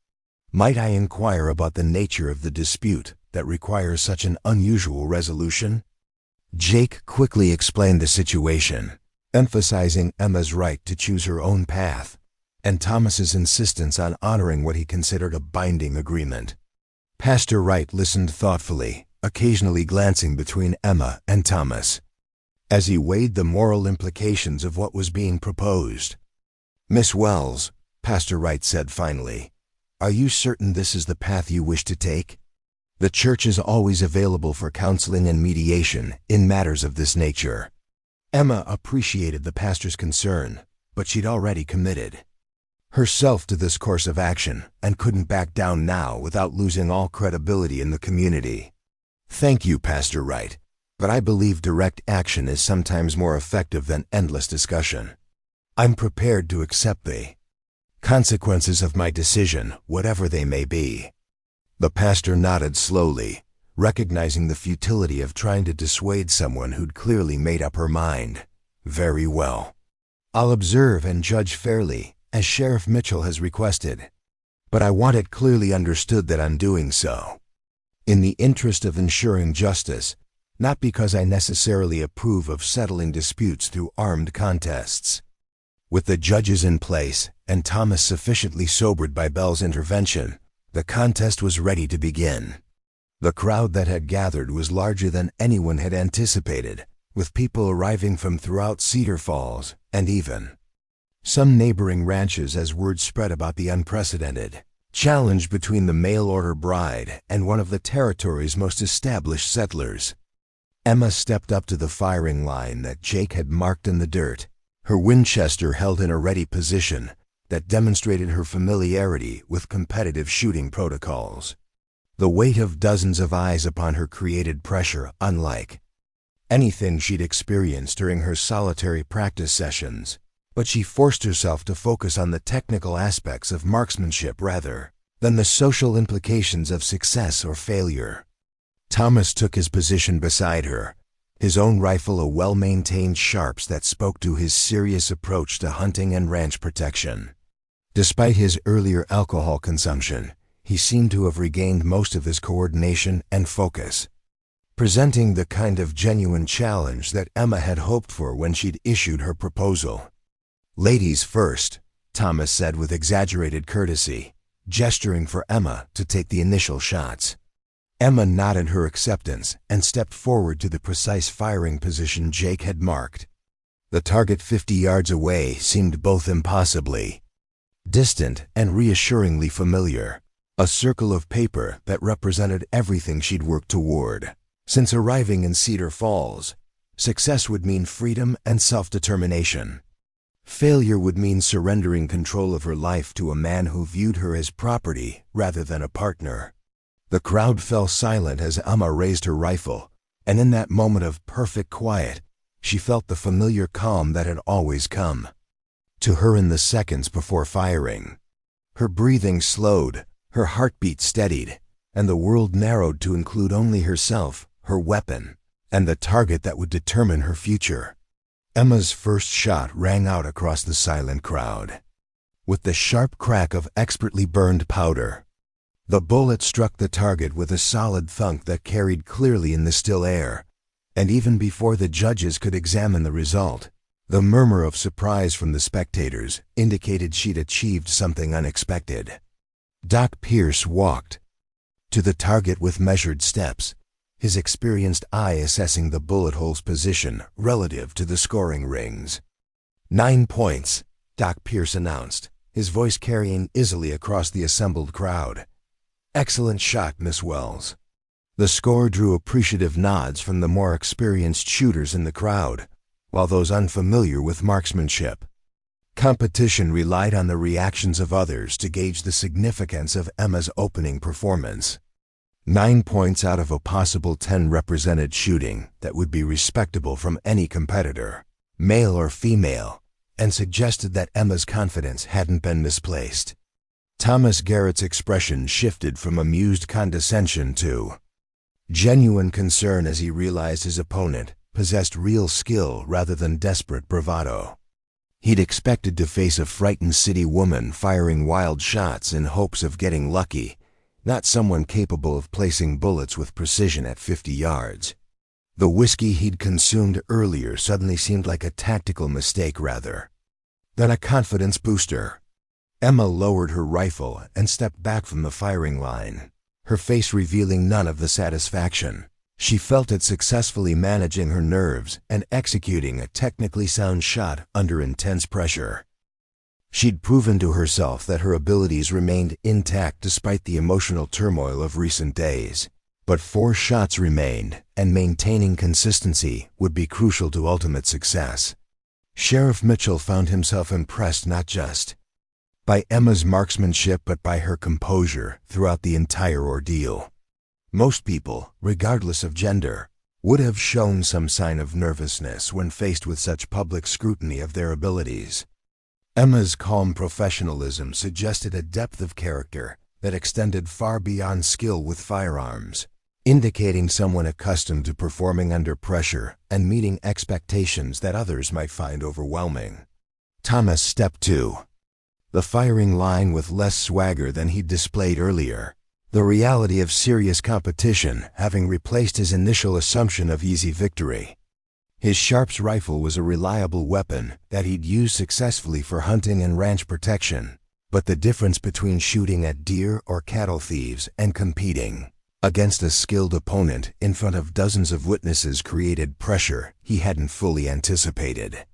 Might I inquire about the nature of the dispute that requires such an unusual resolution?" Jake quickly explained the situation, emphasizing Emma's right to choose her own path, and Thomas's insistence on honoring what he considered a binding agreement. Pastor Wright listened thoughtfully, occasionally glancing between Emma and Thomas, as he weighed the moral implications of what was being proposed. "Miss Wells," Pastor Wright said finally, "are you certain this is the path you wish to take? The church is always available for counseling and mediation in matters of this nature." Emma appreciated the pastor's concern, but she'd already committed herself to this course of action and couldn't back down now without losing all credibility in the community. "Thank you, Pastor Wright, but I believe direct action is sometimes more effective than endless discussion. I'm prepared to accept the consequences of my decision, whatever they may be." The pastor nodded slowly, recognizing the futility of trying to dissuade someone who'd clearly made up her mind. "Very well. I'll observe and judge fairly, as Sheriff Mitchell has requested. But I want it clearly understood that I'm doing so in the interest of ensuring justice, not because I necessarily approve of settling disputes through armed contests." With the judges in place and Thomas sufficiently sobered by Belle's intervention, the contest was ready to begin. The crowd that had gathered was larger than anyone had anticipated, with people arriving from throughout Cedar Falls and even some neighboring ranches as word spread about the unprecedented challenge between the mail-order bride and one of the territory's most established settlers. Emma stepped up to the firing line that Jake had marked in the dirt, her Winchester held in a ready position that demonstrated her familiarity with competitive shooting protocols. The weight of dozens of eyes upon her created pressure unlike anything she'd experienced during her solitary practice sessions, but she forced herself to focus on the technical aspects of marksmanship rather than the social implications of success or failure. Thomas took his position beside her, his own rifle a well-maintained Sharps that spoke to his serious approach to hunting and ranch protection. Despite his earlier alcohol consumption, he seemed to have regained most of his coordination and focus, presenting the kind of genuine challenge that Emma had hoped for when she'd issued her proposal. "Ladies first," Thomas said with exaggerated courtesy, gesturing for Emma to take the initial shots. Emma nodded her acceptance and stepped forward to the precise firing position Jake had marked. The target 50 yards away seemed both impossibly distant and reassuringly familiar, a circle of paper that represented everything she'd worked toward. Since arriving in Cedar Falls, success would mean freedom and self-determination. Failure would mean surrendering control of her life to a man who viewed her as property rather than a partner. The crowd fell silent as Emma raised her rifle, and in that moment of perfect quiet, she felt the familiar calm that had always come to her in the seconds before firing. Her breathing slowed, her heartbeat steadied, and the world narrowed to include only herself, her weapon, and the target that would determine her future. Emma's first shot rang out across the silent crowd. With the sharp crack of expertly burned powder, the bullet struck the target with a solid thunk that carried clearly in the still air, and even before the judges could examine the result, the murmur of surprise from the spectators indicated she'd achieved something unexpected. Doc Pierce walked to the target with measured steps, his experienced eye assessing the bullet hole's position relative to the scoring rings. 9 points, Doc Pierce announced, his voice carrying easily across the assembled crowd. "Excellent shot, Miss Wells." The score drew appreciative nods from the more experienced shooters in the crowd, while those unfamiliar with marksmanship. Competition relied on the reactions of others to gauge the significance of Emma's opening performance. 9 points out of a possible 10 represented shooting that would be respectable from any competitor, male or female, and suggested that Emma's confidence hadn't been misplaced. Thomas Garrett's expression shifted from amused condescension to genuine concern as he realized his opponent possessed real skill rather than desperate bravado. He'd expected to face a frightened city woman firing wild shots in hopes of getting lucky, not someone capable of placing bullets with precision at 50 yards. The whiskey he'd consumed earlier suddenly seemed like a tactical mistake rather than a confidence booster. Emma lowered her rifle and stepped back from the firing line, her face revealing none of the satisfaction she felt at successfully managing her nerves and executing a technically sound shot under intense pressure. She'd proven to herself that her abilities remained intact despite the emotional turmoil of recent days. But 4 shots remained, and maintaining consistency would be crucial to ultimate success. Sheriff Mitchell found himself impressed not just by Emma's marksmanship but by her composure throughout the entire ordeal. Most people, regardless of gender, would have shown some sign of nervousness when faced with such public scrutiny of their abilities. Emma's calm professionalism suggested a depth of character that extended far beyond skill with firearms, indicating someone accustomed to performing under pressure and meeting expectations that others might find overwhelming. Thomas stepped to the firing line with less swagger than he'd displayed earlier, the reality of serious competition having replaced his initial assumption of easy victory. His Sharps rifle was a reliable weapon that he'd used successfully for hunting and ranch protection, but the difference between shooting at deer or cattle thieves and competing against a skilled opponent in front of dozens of witnesses created pressure he hadn't fully anticipated.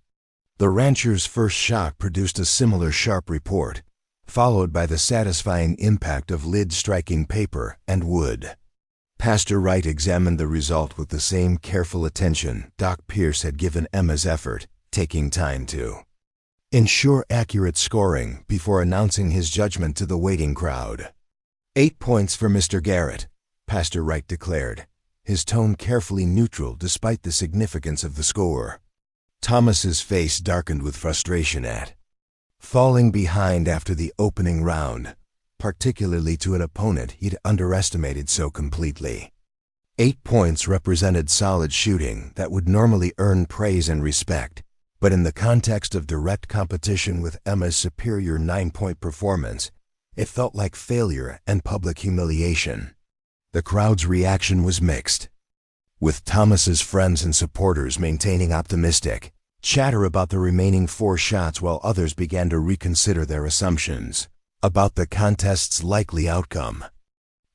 The rancher's first shot produced a similar sharp report, followed by the satisfying impact of lid striking paper and wood. Pastor Wright examined the result with the same careful attention Doc Pierce had given Emma's effort, taking time to ensure accurate scoring before announcing his judgment to the waiting crowd. 8 points for Mr. Garrett, Pastor Wright declared, his tone carefully neutral despite the significance of the score. Thomas's face darkened with frustration at falling behind after the opening round, particularly to an opponent he'd underestimated so completely. 8 points represented solid shooting that would normally earn praise and respect, but in the context of direct competition with Emma's superior 9-point performance, it felt like failure and public humiliation. The crowd's reaction was mixed, with Thomas's friends and supporters maintaining optimistic chatter about the remaining 4 shots while others began to reconsider their assumptions about the contest's likely outcome.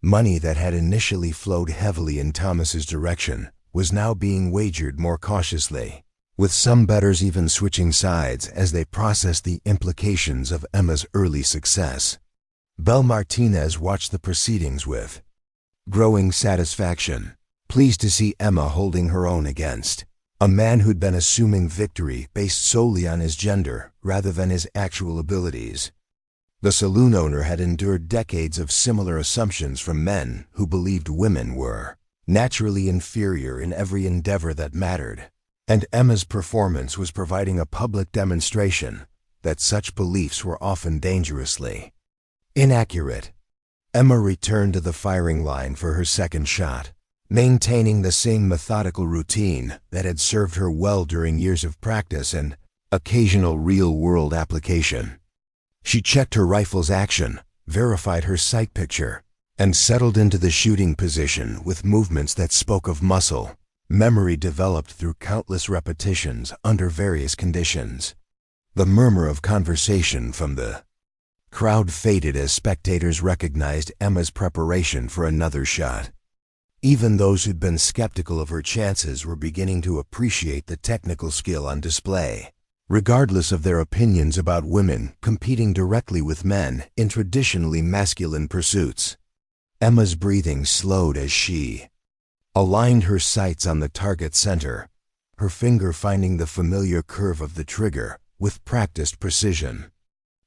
Money that had initially flowed heavily in Thomas's direction was now being wagered more cautiously, with some bettors even switching sides as they processed the implications of Emma's early success. Belle Martinez watched the proceedings with growing satisfaction, pleased to see Emma holding her own against a man who'd been assuming victory based solely on his gender rather than his actual abilities. The saloon owner had endured decades of similar assumptions from men who believed women were naturally inferior in every endeavor that mattered, and Emma's performance was providing a public demonstration that such beliefs were often dangerously inaccurate. Emma returned to the firing line for her second shot, maintaining the same methodical routine that had served her well during years of practice and occasional real-world application. She checked her rifle's action, verified her sight picture, and settled into the shooting position with movements that spoke of muscle, memory developed through countless repetitions under various conditions. The murmur of conversation from the crowd faded as spectators recognized Emma's preparation for another shot. Even those who'd been skeptical of her chances were beginning to appreciate the technical skill on display, regardless of their opinions about women competing directly with men in traditionally masculine pursuits. Emma's breathing slowed as she aligned her sights on the target center, her finger finding the familiar curve of the trigger with practiced precision.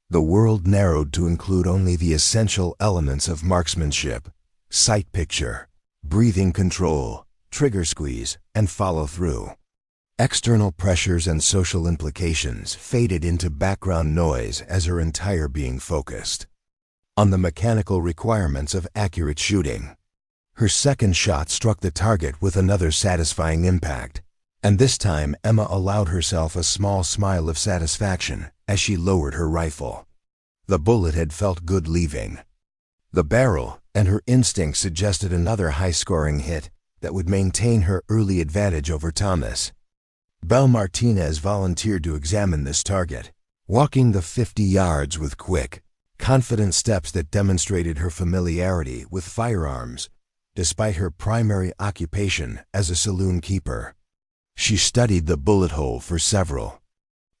The world narrowed to include only the essential elements of marksmanship: sight picture, breathing control, trigger squeeze, and follow-through. External pressures and social implications faded into background noise as her entire being focused on the mechanical requirements of accurate shooting. Her second shot struck the target with another satisfying impact, and this time Emma allowed herself a small smile of satisfaction as she lowered her rifle. The bullet had felt good leaving the barrel, and her instinct suggested another high-scoring hit that would maintain her early advantage over Thomas. Belle Martinez volunteered to examine this target, walking the 50 yards with quick, confident steps that demonstrated her familiarity with firearms, despite her primary occupation as a saloon keeper. She studied the bullet hole for several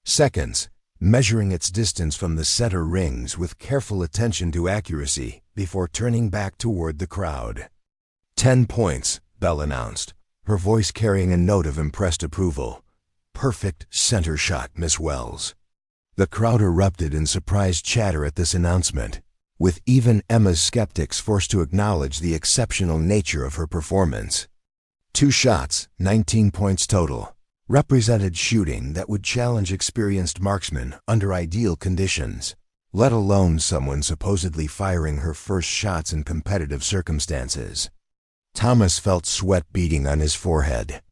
seconds, measuring its distance from the center rings with careful attention to accuracy before turning back toward the crowd. 10 points, Belle announced, her voice carrying a note of impressed approval. Perfect center shot, Miss Wells. The crowd erupted in surprised chatter at this announcement, with even Emma's skeptics forced to acknowledge the exceptional nature of her performance. 2 shots, 19 points total, represented shooting that would challenge experienced marksmen under ideal conditions, let alone someone supposedly firing her first shots in competitive circumstances. Thomas felt sweat beading on his forehead.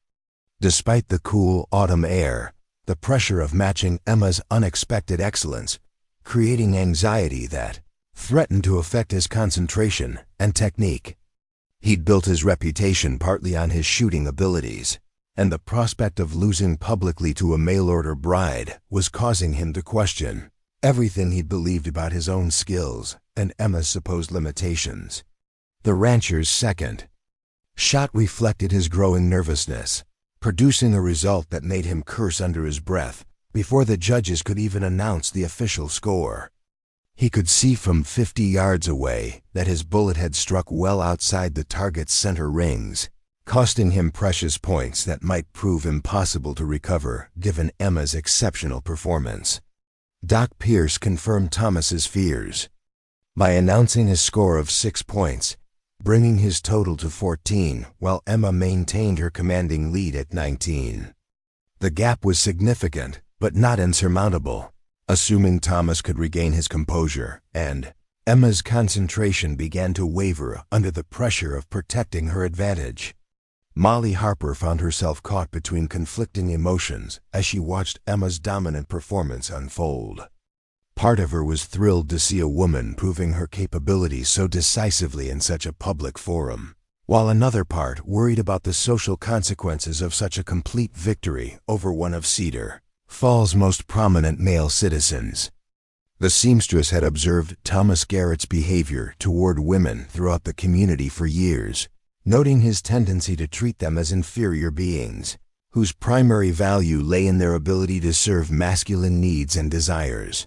Despite the cool autumn air, the pressure of matching Emma's unexpected excellence, creating anxiety that threatened to affect his concentration and technique. He'd built his reputation partly on his shooting abilities, and the prospect of losing publicly to a mail-order bride was causing him to question everything he'd believed about his own skills and Emma's supposed limitations. The rancher's second shot reflected his growing nervousness, producing a result that made him curse under his breath before the judges could even announce the official score. He could see from 50 yards away that his bullet had struck well outside the target's center rings, costing him precious points that might prove impossible to recover given Emma's exceptional performance. Doc Pierce confirmed Thomas's fears by announcing his score of 6 points, bringing his total to 14, while Emma maintained her commanding lead at 19. The gap was significant, but not insurmountable, assuming Thomas could regain his composure, and Emma's concentration began to waver under the pressure of protecting her advantage. Molly Harper found herself caught between conflicting emotions as she watched Emma's dominant performance unfold. Part of her was thrilled to see a woman proving her capabilities so decisively in such a public forum, while another part worried about the social consequences of such a complete victory over one of Cedar Falls' most prominent male citizens. The seamstress had observed Thomas Garrett's behavior toward women throughout the community for years, noting his tendency to treat them as inferior beings, whose primary value lay in their ability to serve masculine needs and desires.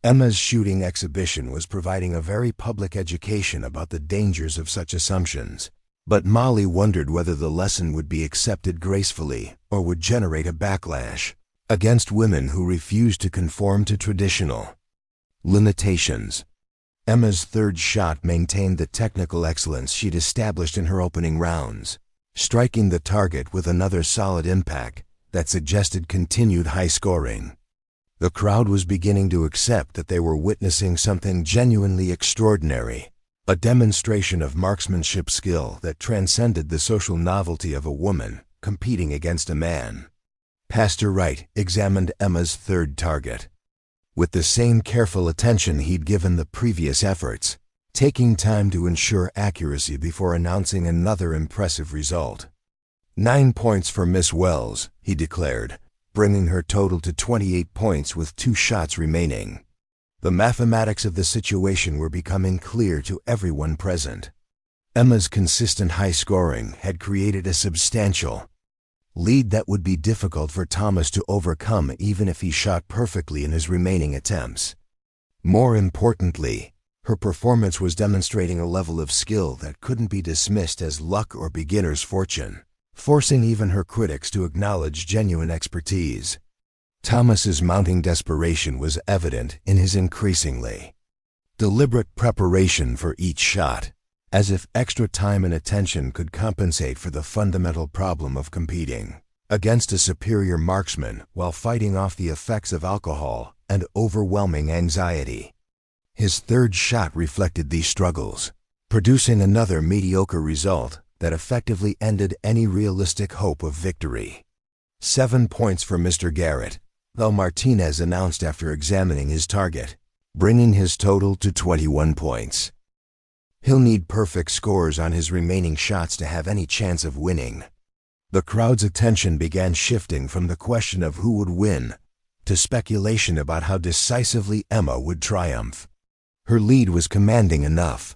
Emma's shooting exhibition was providing a very public education about the dangers of such assumptions, but Molly wondered whether the lesson would be accepted gracefully or would generate a backlash against women who refused to conform to traditional limitations. Emma's third shot maintained the technical excellence she'd established in her opening rounds, striking the target with another solid impact that suggested continued high scoring. The crowd was beginning to accept that they were witnessing something genuinely extraordinary, a demonstration of marksmanship skill that transcended the social novelty of a woman competing against a man. Pastor Wright examined Emma's third target with the same careful attention he'd given the previous efforts, taking time to ensure accuracy before announcing another impressive result. 9 points for Miss Wells, he declared, bringing her total to 28 points with 2 shots remaining. The mathematics of the situation were becoming clear to everyone present. Emma's consistent high scoring had created a substantial lead that would be difficult for Thomas to overcome even if he shot perfectly in his remaining attempts. More importantly, her performance was demonstrating a level of skill that couldn't be dismissed as luck or beginner's fortune, forcing even her critics to acknowledge genuine expertise. Thomas's mounting desperation was evident in his increasingly deliberate preparation for each shot, as if extra time and attention could compensate for the fundamental problem of competing against a superior marksman while fighting off the effects of alcohol and overwhelming anxiety. His third shot reflected these struggles, producing another mediocre result that effectively ended any realistic hope of victory. 7 points for Mr. Garrett, though Martinez announced after examining his target, bringing his total to 21 points. He'll need perfect scores on his remaining shots to have any chance of winning. The crowd's attention began shifting from the question of who would win to speculation about how decisively Emma would triumph. Her lead was commanding enough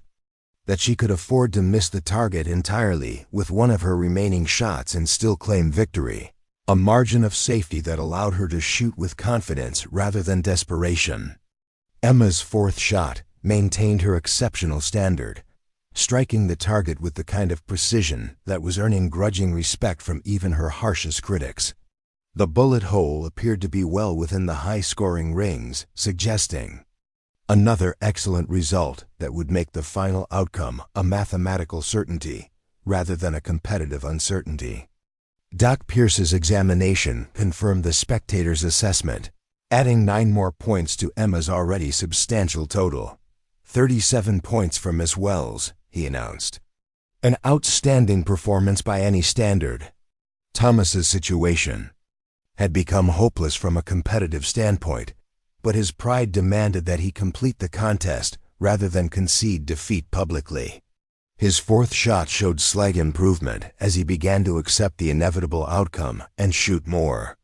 that she could afford to miss the target entirely with one of her remaining shots and still claim victory, a margin of safety that allowed her to shoot with confidence rather than desperation. Emma's fourth shot maintained her exceptional standard, striking the target with the kind of precision that was earning grudging respect from even her harshest critics. The bullet hole appeared to be well within the high-scoring rings, suggesting another excellent result that would make the final outcome a mathematical certainty rather than a competitive uncertainty. Doc Pierce's examination confirmed the spectators' assessment, adding 9 more points to Emma's already substantial total. 37 points for Miss Wells, he announced. An outstanding performance by any standard. Thomas's situation had become hopeless from a competitive standpoint, but his pride demanded that he complete the contest rather than concede defeat publicly. His fourth shot showed slight improvement as he began to accept the inevitable outcome and shoot more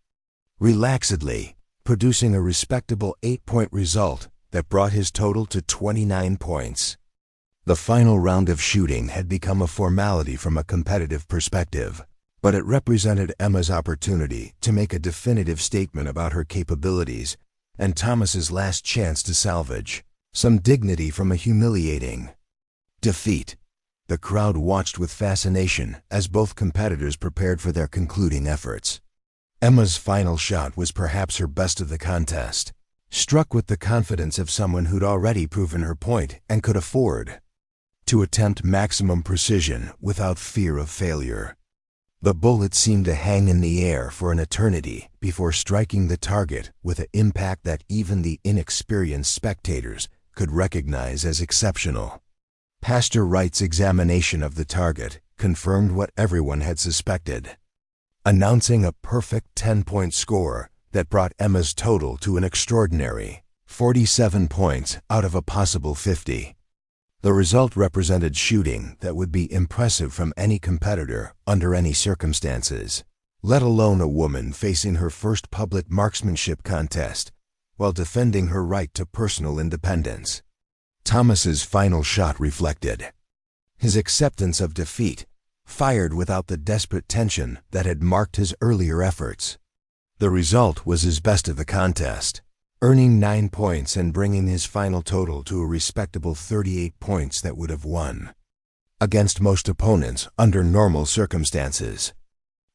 relaxedly, producing a respectable 8-point result that brought his total to 29 points. The final round of shooting had become a formality from a competitive perspective, but it represented Emma's opportunity to make a definitive statement about her capabilities and Thomas's last chance to salvage some dignity from a humiliating defeat. The crowd watched with fascination as both competitors prepared for their concluding efforts. Emma's final shot was perhaps her best of the contest, struck with the confidence of someone who'd already proven her point and could afford to attempt maximum precision without fear of failure. The bullet seemed to hang in the air for an eternity before striking the target with an impact that even the inexperienced spectators could recognize as exceptional. Pastor Wright's examination of the target confirmed what everyone had suspected, announcing a perfect 10-point score that brought Emma's total to an extraordinary 47 points out of a possible 50. The result represented shooting that would be impressive from any competitor under any circumstances, let alone a woman facing her first public marksmanship contest while defending her right to personal independence. Thomas's final shot reflected his acceptance of defeat, fired without the desperate tension that had marked his earlier efforts. The result was his best of the contest, earning 9 points and bringing his final total to a respectable 38 points that would have won against most opponents under normal circumstances.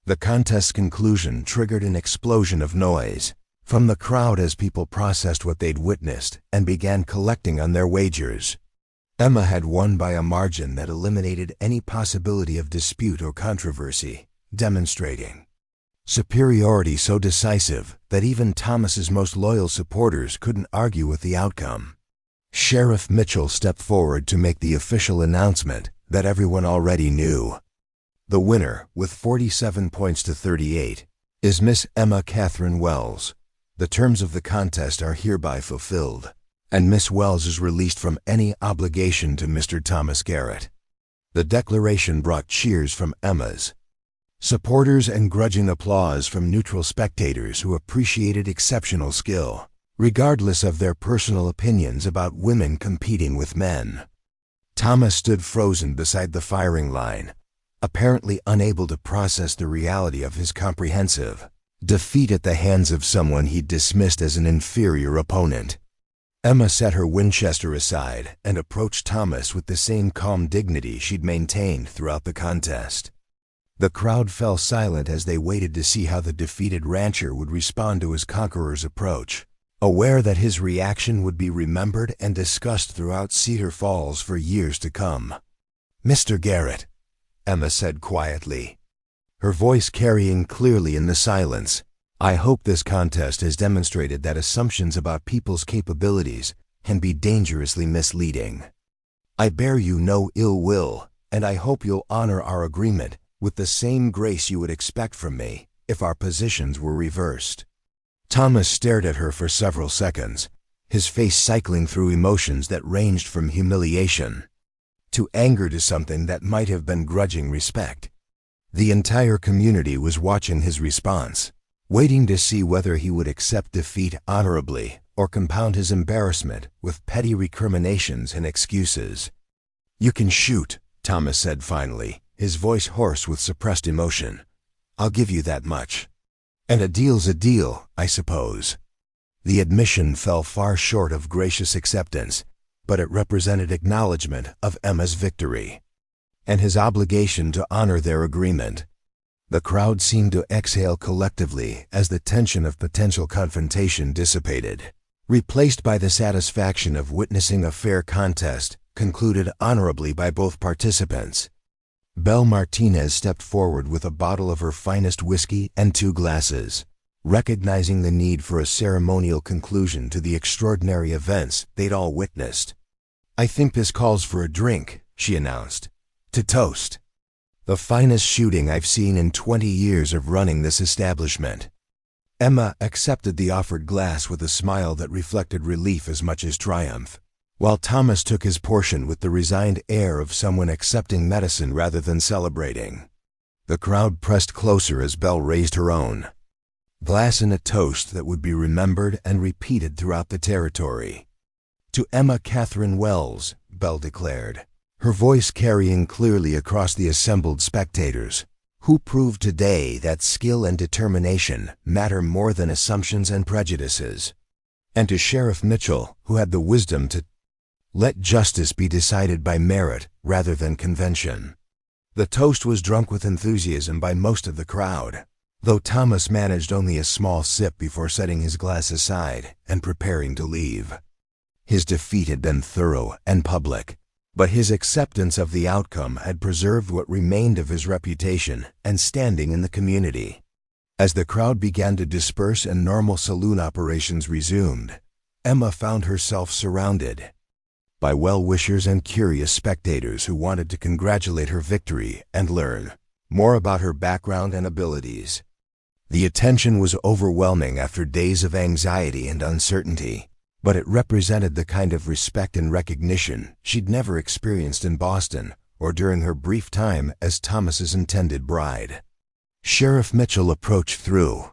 The contest's conclusion triggered an explosion of noise from the crowd as people processed what they'd witnessed and began collecting on their wagers. Emma had won by a margin that eliminated any possibility of dispute or controversy, demonstrating superiority so decisive that even Thomas's most loyal supporters couldn't argue with the outcome. Sheriff Mitchell stepped forward to make the official announcement that everyone already knew. The winner, with 47 points to 38, is Miss Emma Catherine Wells. The terms of the contest are hereby fulfilled, and Miss Wells is released from any obligation to Mr. Thomas Garrett. The declaration brought cheers from Emma's supporters and grudging applause from neutral spectators who appreciated exceptional skill, regardless of their personal opinions about women competing with men. Thomas stood frozen beside the firing line, apparently unable to process the reality of his comprehensive defeat at the hands of someone he'd dismissed as an inferior opponent. Emma set her Winchester aside and approached Thomas with the same calm dignity she'd maintained throughout the contest. The crowd fell silent as they waited to see how the defeated rancher would respond to his conqueror's approach, aware that his reaction would be remembered and discussed throughout Cedar Falls for years to come. "Mr. Garrett," Emma said quietly, her voice carrying clearly in the silence, "I hope this contest has demonstrated that assumptions about people's capabilities can be dangerously misleading. I bear you no ill will, and I hope you'll honor our agreement with the same grace you would expect from me if our positions were reversed." Thomas stared at her for several seconds, his face cycling through emotions that ranged from humiliation to anger to something that might have been grudging respect. The entire community was watching his response, waiting to see whether he would accept defeat honorably or compound his embarrassment with petty recriminations and excuses. "You can shoot," Thomas said finally, his voice hoarse with suppressed emotion. "I'll give you that much. And a deal's a deal, I suppose." The admission fell far short of gracious acceptance, but it represented acknowledgement of Emma's victory and his obligation to honor their agreement. The crowd seemed to exhale collectively as the tension of potential confrontation dissipated, replaced by the satisfaction of witnessing a fair contest concluded honorably by both participants. Belle Martinez stepped forward with a bottle of her finest whiskey and 2 glasses, recognizing the need for a ceremonial conclusion to the extraordinary events they'd all witnessed. "I think this calls for a drink," she announced, "to toast the finest shooting I've seen in 20 years of running this establishment." Emma accepted the offered glass with a smile that reflected relief as much as triumph, while Thomas took his portion with the resigned air of someone accepting medicine rather than celebrating. The crowd pressed closer as Belle raised her own glass in a toast that would be remembered and repeated throughout the territory. "To Emma Catherine Wells," Belle declared, her voice carrying clearly across the assembled spectators. who proved today that skill and determination matter more than assumptions and prejudices. And to Sheriff Mitchell, who had the wisdom to let justice be decided by merit rather than convention. The toast was drunk with enthusiasm by most of the crowd, though Thomas managed only a small sip before setting his glass aside and preparing to leave. His defeat had been thorough and public, but his acceptance of the outcome had preserved what remained of his reputation and standing in the community. As the crowd began to disperse and normal saloon operations resumed, Emma found herself surrounded by well-wishers and curious spectators who wanted to congratulate her victory and learn more about her background and abilities. The attention was overwhelming after days of anxiety and uncertainty, but it represented the kind of respect and recognition she'd never experienced in Boston or during her brief time as Thomas's intended bride. Sheriff Mitchell approached through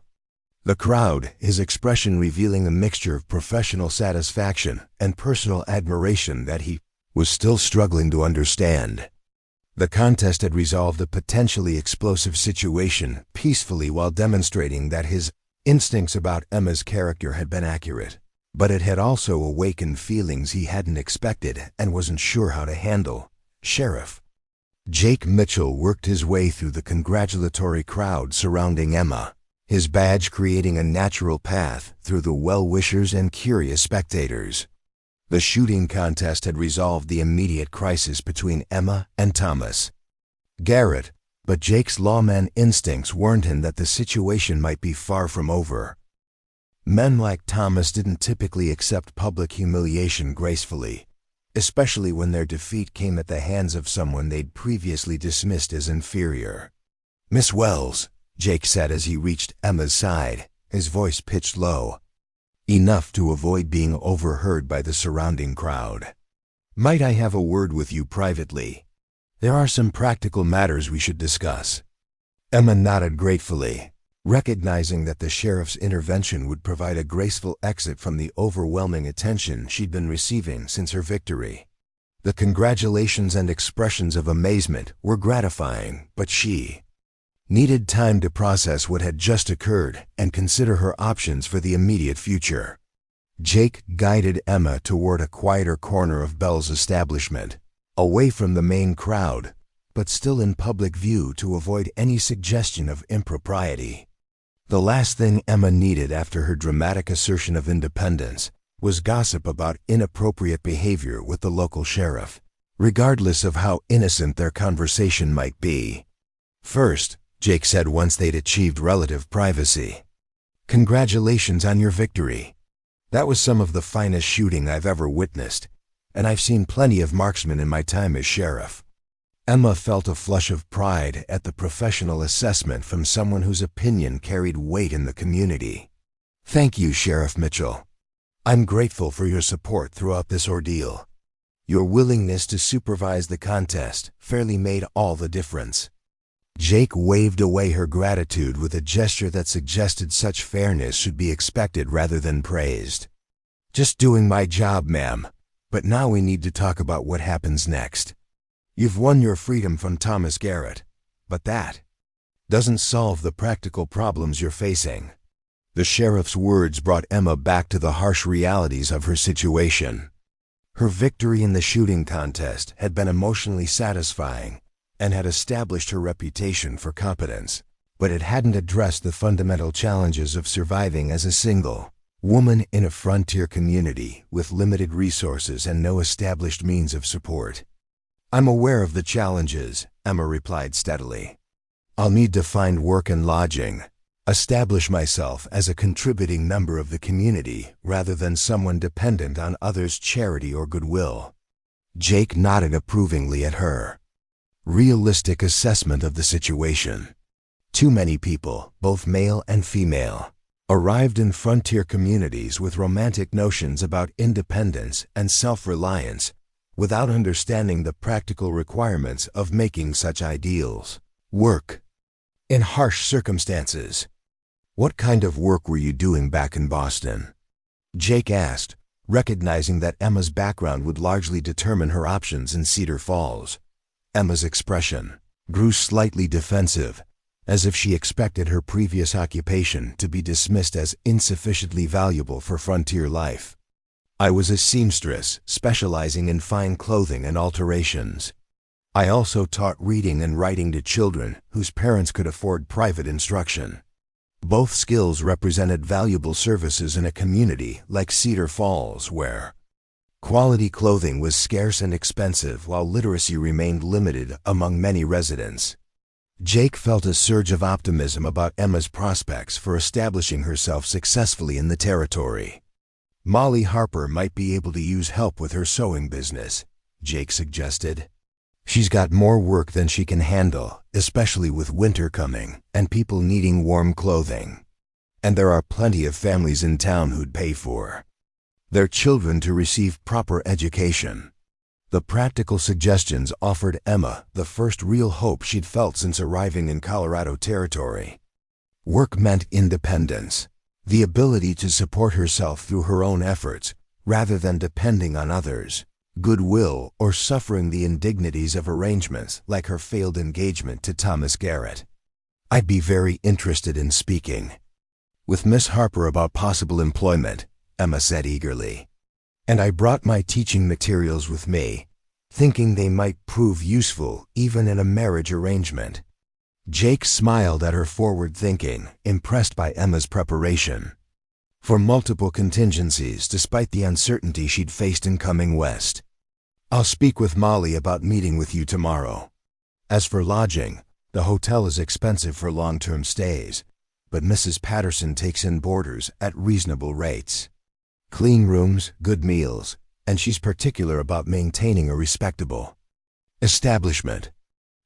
the crowd, his expression revealing a mixture of professional satisfaction and personal admiration that he was still struggling to understand. The contest had resolved a potentially explosive situation peacefully while demonstrating that his instincts about Emma's character had been accurate, but it had also awakened feelings he hadn't expected and wasn't sure how to handle. Sheriff Jake Mitchell worked his way through the congratulatory crowd surrounding Emma, his badge creating a natural path through the well-wishers and curious spectators. The shooting contest had resolved the immediate crisis between Emma and Thomas Garrett, but Jake's lawman instincts warned him that the situation might be far from over. Men like Thomas didn't typically accept public humiliation gracefully, especially when their defeat came at the hands of someone they'd previously dismissed as inferior. "Miss Wells," Jake said as he reached Emma's side, his voice pitched low, enough to avoid being overheard by the surrounding crowd. "Might I have a word with you privately? There are some practical matters we should discuss." Emma nodded gratefully, recognizing that the sheriff's intervention would provide a graceful exit from the overwhelming attention she'd been receiving since her victory. The congratulations and expressions of amazement were gratifying, but she needed time to process what had just occurred and consider her options for the immediate future. Jake guided Emma toward a quieter corner of Bell's establishment, away from the main crowd, but still in public view to avoid any suggestion of impropriety. The last thing Emma needed after her dramatic assertion of independence was gossip about inappropriate behavior with the local sheriff, regardless of how innocent their conversation might be. "First," Jake said once they'd achieved relative privacy, "congratulations on your victory. That was some of the finest shooting I've ever witnessed, and I've seen plenty of marksmen in my time as sheriff." Emma felt a flush of pride at the professional assessment from someone whose opinion carried weight in the community. "Thank you, Sheriff Mitchell. I'm grateful for your support throughout this ordeal. Your willingness to supervise the contest fairly made all the difference." Jake waved away her gratitude with a gesture that suggested such fairness should be expected rather than praised. "Just doing my job, ma'am, but now we need to talk about what happens next. You've won your freedom from Thomas Garrett, but that doesn't solve the practical problems you're facing." The sheriff's words brought Emma back to the harsh realities of her situation. Her victory in the shooting contest had been emotionally satisfying and had established her reputation for competence, but it hadn't addressed the fundamental challenges of surviving as a single woman in a frontier community with limited resources and no established means of support. "I'm aware of the challenges," Emma replied steadily. "I'll need to find work and lodging, establish myself as a contributing member of the community rather than someone dependent on others' charity or goodwill." Jake nodded approvingly at her realistic assessment of the situation. Too many people, both male and female, arrived in frontier communities with romantic notions about independence and self-reliance without understanding the practical requirements of making such ideals work in harsh circumstances. "What kind of work were you doing back in Boston?" Jake asked, recognizing that Emma's background would largely determine her options in Cedar Falls. Emma's expression grew slightly defensive as if she expected her previous occupation to be dismissed as insufficiently valuable for frontier life. I was a seamstress, specializing in fine clothing and alterations. I also taught reading and writing to children whose parents could afford private instruction. Both skills represented valuable services in a community like Cedar Falls, where quality clothing was scarce and expensive while literacy remained limited among many residents. Jake felt a surge of optimism about Emma's prospects for establishing herself successfully in the territory. Molly Harper might be able to use help with her sewing business, Jake suggested. She's got more work than she can handle, especially with winter coming and people needing warm clothing. And there are plenty of families in town who'd pay for their children to receive proper education. The practical suggestions offered Emma the first real hope she'd felt since arriving in Colorado territory. Work meant independence, the ability to support herself through her own efforts, rather than depending on others, goodwill, or suffering the indignities of arrangements like her failed engagement to Thomas Garrett. I'd be very interested in speaking with Miss Harper about possible employment, Emma said eagerly. And I brought my teaching materials with me, thinking they might prove useful even in a marriage arrangement. Jake smiled at her forward thinking, impressed by Emma's preparation for multiple contingencies despite the uncertainty she'd faced in coming west. I'll speak with Molly about meeting with you tomorrow. As for lodging, the hotel is expensive for long-term stays, but Mrs. Patterson takes in boarders at reasonable rates. Clean rooms, good meals, and she's particular about maintaining a respectable establishment.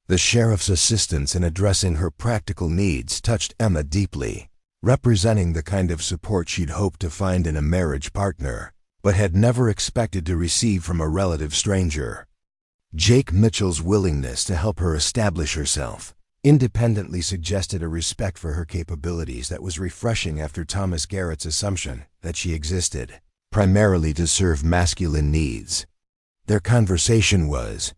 The sheriff's assistance in addressing her practical needs touched Emma deeply, representing the kind of support she'd hoped to find in a marriage partner, but had never expected to receive from a relative stranger. Jake Mitchell's willingness to help her establish herself independently suggested a respect for her capabilities that was refreshing after Thomas Garrett's assumption that she existed primarily to serve masculine needs. Their conversation was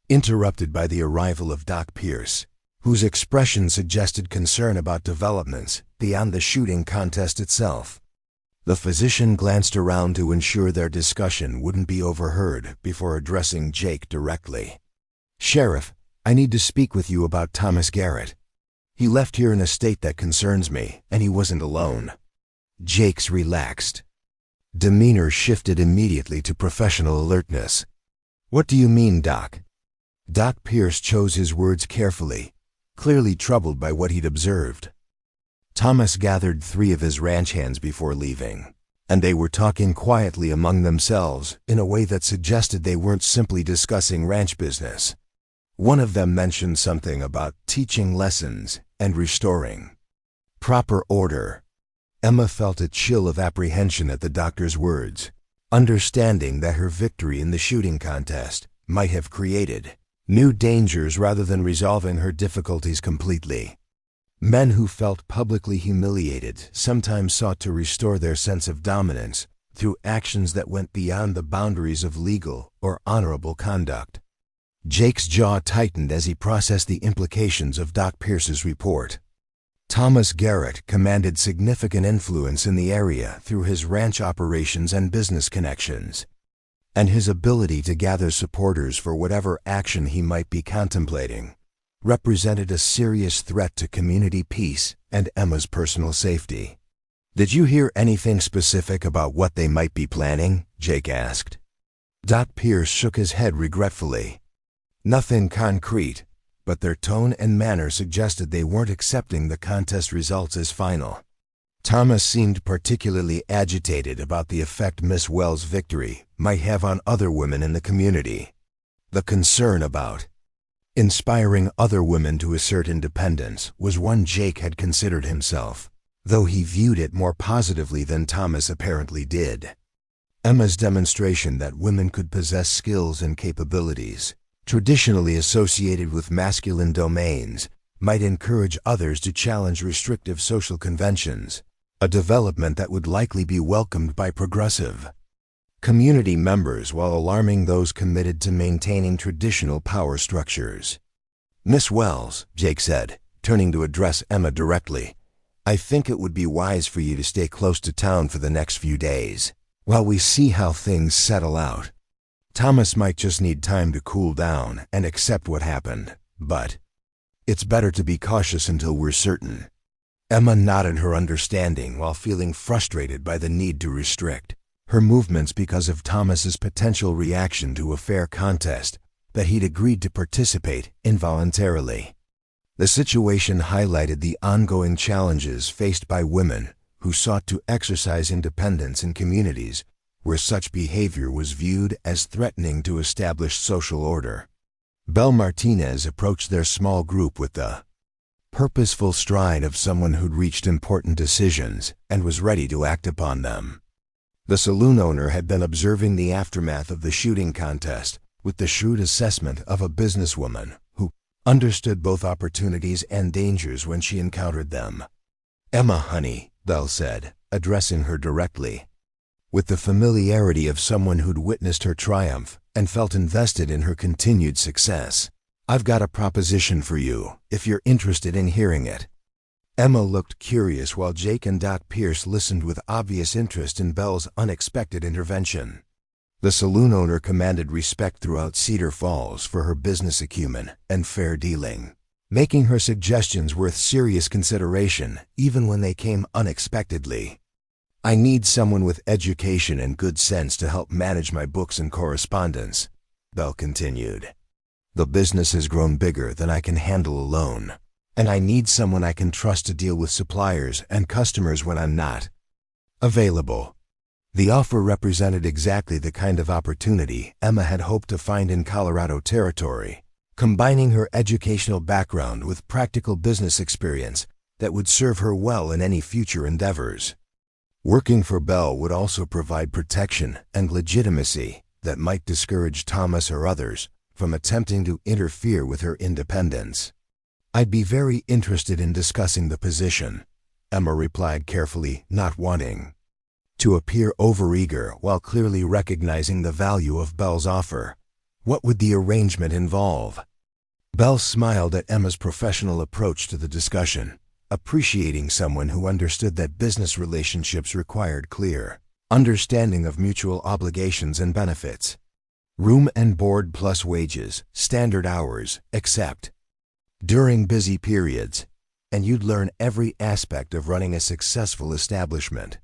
interrupted by the arrival of Doc Pierce, whose expression suggested concern about developments beyond the shooting contest itself. The physician glanced around to ensure their discussion wouldn't be overheard before addressing Jake directly. "Sheriff, I need to speak with you about Thomas Garrett. He left here in a state that concerns me, and he wasn't alone." Jake's relaxed demeanor shifted immediately to professional alertness. "What do you mean, Doc?" Doc Pierce chose his words carefully, clearly troubled by what he'd observed. Thomas gathered 3 of his ranch hands before leaving, and they were talking quietly among themselves in a way that suggested they weren't simply discussing ranch business. One of them mentioned something about teaching lessons and restoring proper order. Emma felt a chill of apprehension at the doctor's words, understanding that her victory in the shooting contest might have created new dangers rather than resolving her difficulties completely. Men who felt publicly humiliated sometimes sought to restore their sense of dominance through actions that went beyond the boundaries of legal or honorable conduct. Jake's jaw tightened as he processed the implications of Doc Pierce's report. Thomas Garrett commanded significant influence in the area through his ranch operations and business connections, and his ability to gather supporters for whatever action he might be contemplating represented a serious threat to community peace and Emma's personal safety. "Did you hear anything specific about what they might be planning?" Jake asked. Doc Pierce shook his head regretfully. "Nothing concrete, but their tone and manner suggested they weren't accepting the contest results as final." Thomas seemed particularly agitated about the effect Miss Wells' victory might have on other women in the community. The concern about inspiring other women to assert independence was one Jake had considered himself, though he viewed it more positively than Thomas apparently did. Emma's demonstration that women could possess skills and capabilities traditionally associated with masculine domains might encourage others to challenge restrictive social conventions, a development that would likely be welcomed by progressive community members while alarming those committed to maintaining traditional power structures. "Miss Wells," Jake said, turning to address Emma directly. "I think it would be wise for you to stay close to town for the next few days, while we see how things settle out. Thomas might just need time to cool down and accept what happened, but it's better to be cautious until we're certain." Emma nodded her understanding while feeling frustrated by the need to restrict her movements because of Thomas's potential reaction to a fair contest that he'd agreed to participate involuntarily. The situation highlighted the ongoing challenges faced by women who sought to exercise independence in communities where such behavior was viewed as threatening to established social order. Belle Martinez approached their small group with the purposeful stride of someone who'd reached important decisions and was ready to act upon them. The saloon owner had been observing the aftermath of the shooting contest with the shrewd assessment of a businesswoman who understood both opportunities and dangers when she encountered them. "Emma, honey," Belle said, addressing her directly, with the familiarity of someone who'd witnessed her triumph and felt invested in her continued success. "I've got a proposition for you, if you're interested in hearing it." Emma looked curious while Jake and Doc Pierce listened with obvious interest in Belle's unexpected intervention. The saloon owner commanded respect throughout Cedar Falls for her business acumen and fair dealing, making her suggestions worth serious consideration even when they came unexpectedly. "I need someone with education and good sense to help manage my books and correspondence," Belle continued. "The business has grown bigger than I can handle alone, and I need someone I can trust to deal with suppliers and customers when I'm not available." The offer represented exactly the kind of opportunity Emma had hoped to find in Colorado territory, combining her educational background with practical business experience that would serve her well in any future endeavors. Working for Belle would also provide protection and legitimacy that might discourage Thomas or others from attempting to interfere with her independence. "I'd be very interested in discussing the position," Emma replied carefully, not wanting to appear overeager while clearly recognizing the value of Belle's offer. "What would the arrangement involve?" Belle smiled at Emma's professional approach to the discussion, appreciating someone who understood that business relationships required clear understanding of mutual obligations and benefits. "Room and board plus wages, standard hours, except during busy periods, and you'd learn every aspect of running a successful establishment.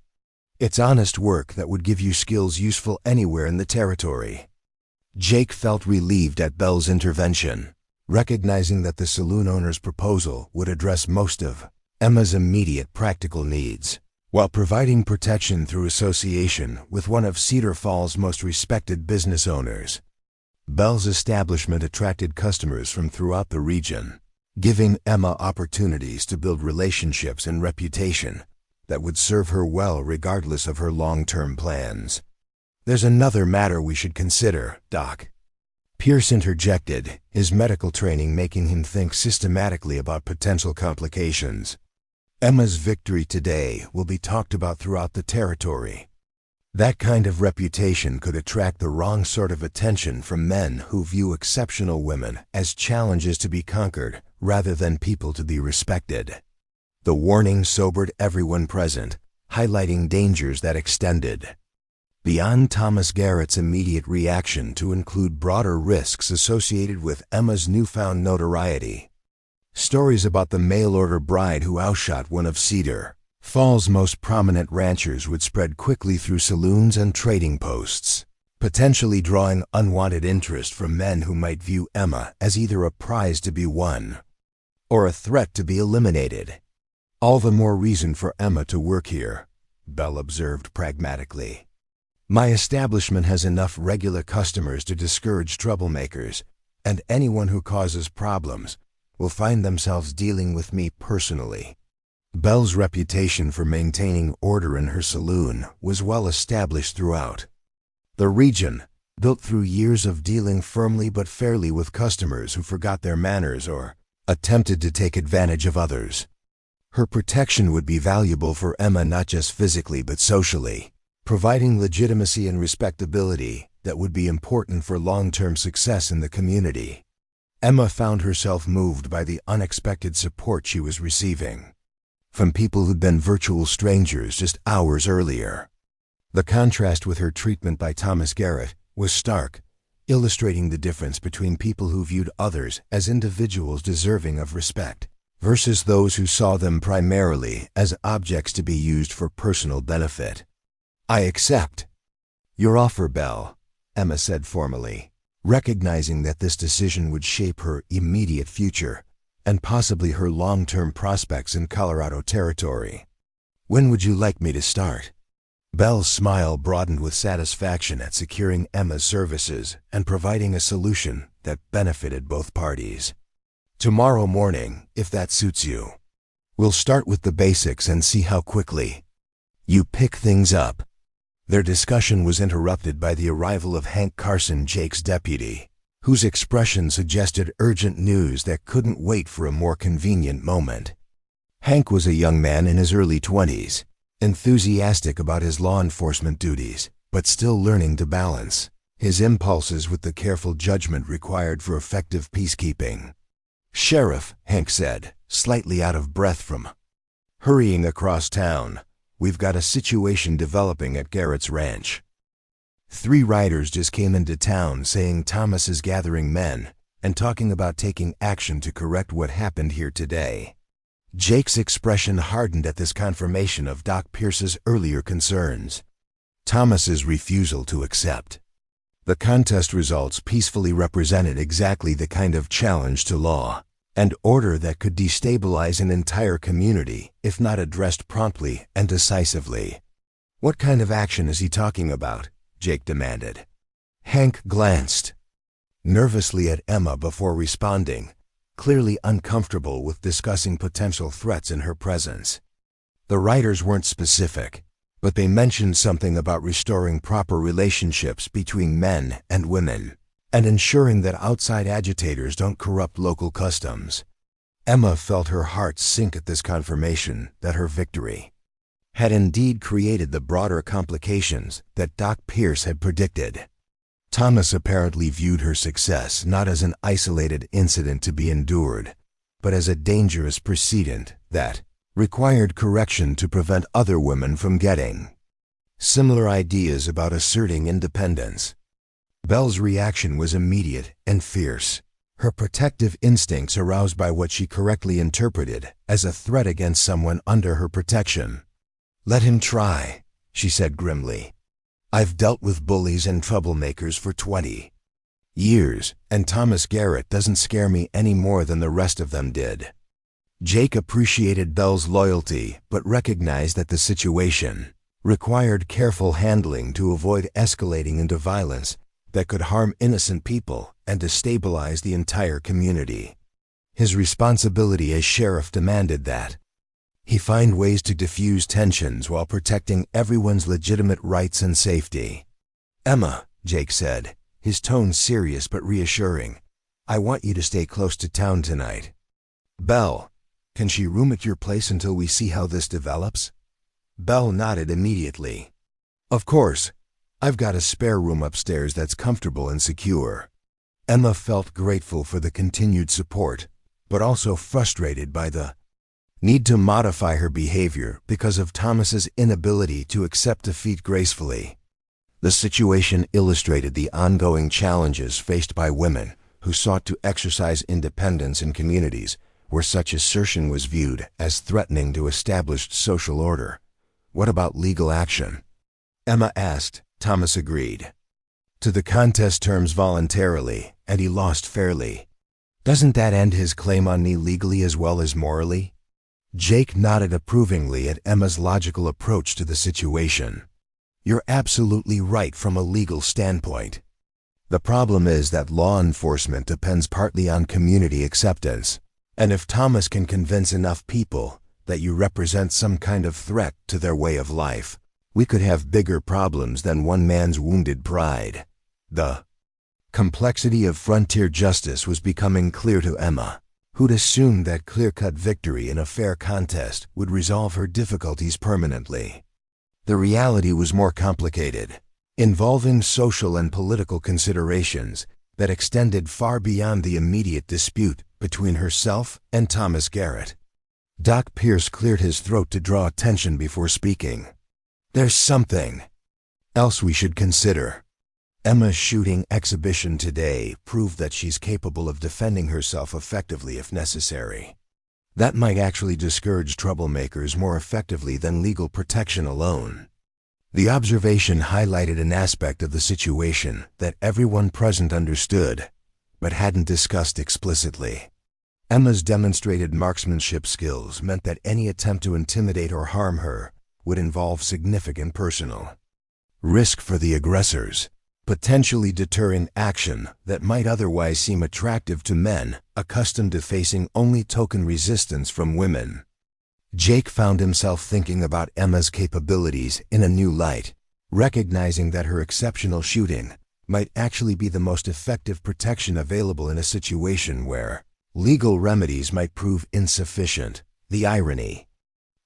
It's honest work that would give you skills useful anywhere in the territory." Jake felt relieved at Belle's intervention, recognizing that the saloon owner's proposal would address most of Emma's immediate practical needs, while providing protection through association with one of Cedar Falls' most respected business owners. Belle's establishment attracted customers from throughout the region, giving Emma opportunities to build relationships and reputation that would serve her well regardless of her long-term plans. "There's another matter we should consider, Doc," Pierce interjected, his medical training making him think systematically about potential complications. "Emma's victory today will be talked about throughout the territory. That kind of reputation could attract the wrong sort of attention from men who view exceptional women as challenges to be conquered rather than people to be respected." The warning sobered everyone present, highlighting dangers that extended beyond Thomas Garrett's immediate reaction to include broader risks associated with Emma's newfound notoriety. Stories about the mail-order bride who outshot one of Cedar Falls' most prominent ranchers would spread quickly through saloons and trading posts, potentially drawing unwanted interest from men who might view Emma as either a prize to be won or a threat to be eliminated. "All the more reason for Emma to work here," Belle observed pragmatically. "My establishment has enough regular customers to discourage troublemakers, and anyone who causes problems will find themselves dealing with me personally." Belle's reputation for maintaining order in her saloon was well established throughout the region, built through years of dealing firmly but fairly with customers who forgot their manners or attempted to take advantage of others. Her protection would be valuable for Emma not just physically but socially, providing legitimacy and respectability that would be important for long-term success in the community. Emma found herself moved by the unexpected support she was receiving from people who'd been virtual strangers just hours earlier. The contrast with her treatment by Thomas Garrett was stark, illustrating the difference between people who viewed others as individuals deserving of respect versus those who saw them primarily as objects to be used for personal benefit. "I accept your offer, Belle," Emma said formally, recognizing that this decision would shape her immediate future and possibly her long-term prospects in Colorado territory. "When would you like me to start?" Belle's smile broadened with satisfaction at securing Emma's services and providing a solution that benefited both parties. "Tomorrow morning, if that suits you. We'll start with the basics and see how quickly you pick things up." Their discussion was interrupted by the arrival of Hank Carson, Jake's deputy, whose expression suggested urgent news that couldn't wait for a more convenient moment. Hank was a young man in his early 20s, enthusiastic about his law enforcement duties, but still learning to balance his impulses with the careful judgment required for effective peacekeeping. "Sheriff," Hank said, slightly out of breath from hurrying across town, "we've got a situation developing at Garrett's ranch. 3 riders just came into town saying Thomas is gathering men and talking about taking action to correct what happened here today." Jake's expression hardened at this confirmation of Doc Pierce's earlier concerns. Thomas's refusal to accept the contest results peacefully represented exactly the kind of challenge to law and order that could destabilize an entire community if not addressed promptly and decisively. "What kind of action is he talking about?" Jake demanded. Hank glanced nervously at Emma before responding, clearly uncomfortable with discussing potential threats in her presence. The writers weren't specific, but they mentioned something about restoring proper relationships between men and women and ensuring that outside agitators don't corrupt local customs. Emma felt her heart sink at this confirmation that her victory had indeed created the broader complications that Doc Pierce had predicted. Thomas apparently viewed her success not as an isolated incident to be endured, but as a dangerous precedent that required correction to prevent other women from getting similar ideas about asserting independence. Belle's reaction was immediate and fierce, her protective instincts aroused by what she correctly interpreted as a threat against someone under her protection. "Let him try," she said grimly. "I've dealt with bullies and troublemakers for 20 years, and Thomas Garrett doesn't scare me any more than the rest of them did." Jake appreciated Belle's loyalty but recognized that the situation required careful handling to avoid escalating into violence that could harm innocent people and destabilize the entire community. His responsibility as sheriff demanded that he find ways to diffuse tensions while protecting everyone's legitimate rights and safety. "Emma," Jake said, his tone serious but reassuring, "I want you to stay close to town tonight." "Belle, can she room at your place until we see how this develops?" Belle nodded immediately. "Of course. I've got a spare room upstairs that's comfortable and secure." Emma felt grateful for the continued support, but also frustrated by the need to modify her behavior because of Thomas's inability to accept defeat gracefully. The situation illustrated the ongoing challenges faced by women who sought to exercise independence in communities where such assertion was viewed as threatening to established social order. "What about legal action?" Emma asked. Thomas agreed to the contest terms voluntarily, and he lost fairly. "Doesn't that end his claim on me legally as well as morally?" Jake nodded approvingly at Emma's logical approach to the situation. "You're absolutely right from a legal standpoint. The problem is that law enforcement depends partly on community acceptance, and if Thomas can convince enough people that you represent some kind of threat to their way of life, we could have bigger problems than one man's wounded pride." The complexity of frontier justice was becoming clear to Emma, who'd assumed that clear-cut victory in a fair contest would resolve her difficulties permanently. The reality was more complicated, involving social and political considerations that extended far beyond the immediate dispute between herself and Thomas Garrett. Doc Pierce cleared his throat to draw attention before speaking. "There's something else we should consider. Emma's shooting exhibition today proved that she's capable of defending herself effectively if necessary. That might actually discourage troublemakers more effectively than legal protection alone." The observation highlighted an aspect of the situation that everyone present understood, but hadn't discussed explicitly. Emma's demonstrated marksmanship skills meant that any attempt to intimidate or harm her would involve significant personal risk for the aggressors, potentially deterring action that might otherwise seem attractive to men accustomed to facing only token resistance from women. Jake found himself thinking about Emma's capabilities in a new light, recognizing that her exceptional shooting might actually be the most effective protection available in a situation where legal remedies might prove insufficient. The irony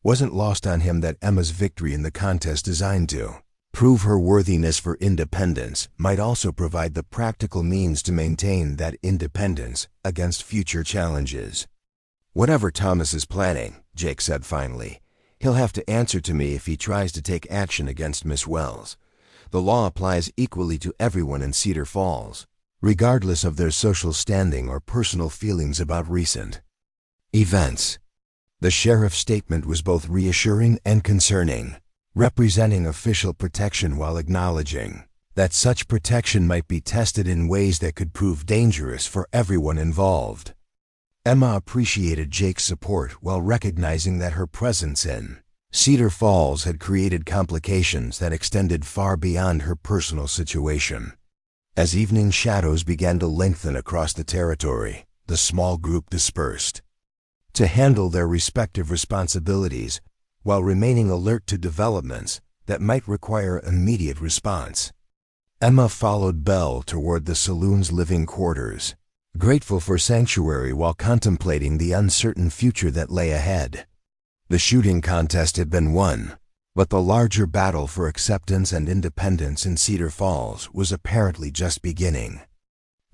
wasn't lost on him that Emma's victory in the contest designed to prove her worthiness for independence might also provide the practical means to maintain that independence against future challenges. "Whatever Thomas is planning," Jake said finally, "he'll have to answer to me if he tries to take action against Miss Wells. The law applies equally to everyone in Cedar Falls, regardless of their social standing or personal feelings about recent events." The sheriff's statement was both reassuring and concerning, representing official protection while acknowledging that such protection might be tested in ways that could prove dangerous for everyone involved. Emma appreciated Jake's support while recognizing that her presence in Cedar Falls had created complications that extended far beyond her personal situation. As evening shadows began to lengthen across the territory, the small group dispersed to handle their respective responsibilities while remaining alert to developments that might require immediate response. Emma followed Belle toward the saloon's living quarters, grateful for sanctuary while contemplating the uncertain future that lay ahead. The shooting contest had been won, but the larger battle for acceptance and independence in Cedar Falls was apparently just beginning.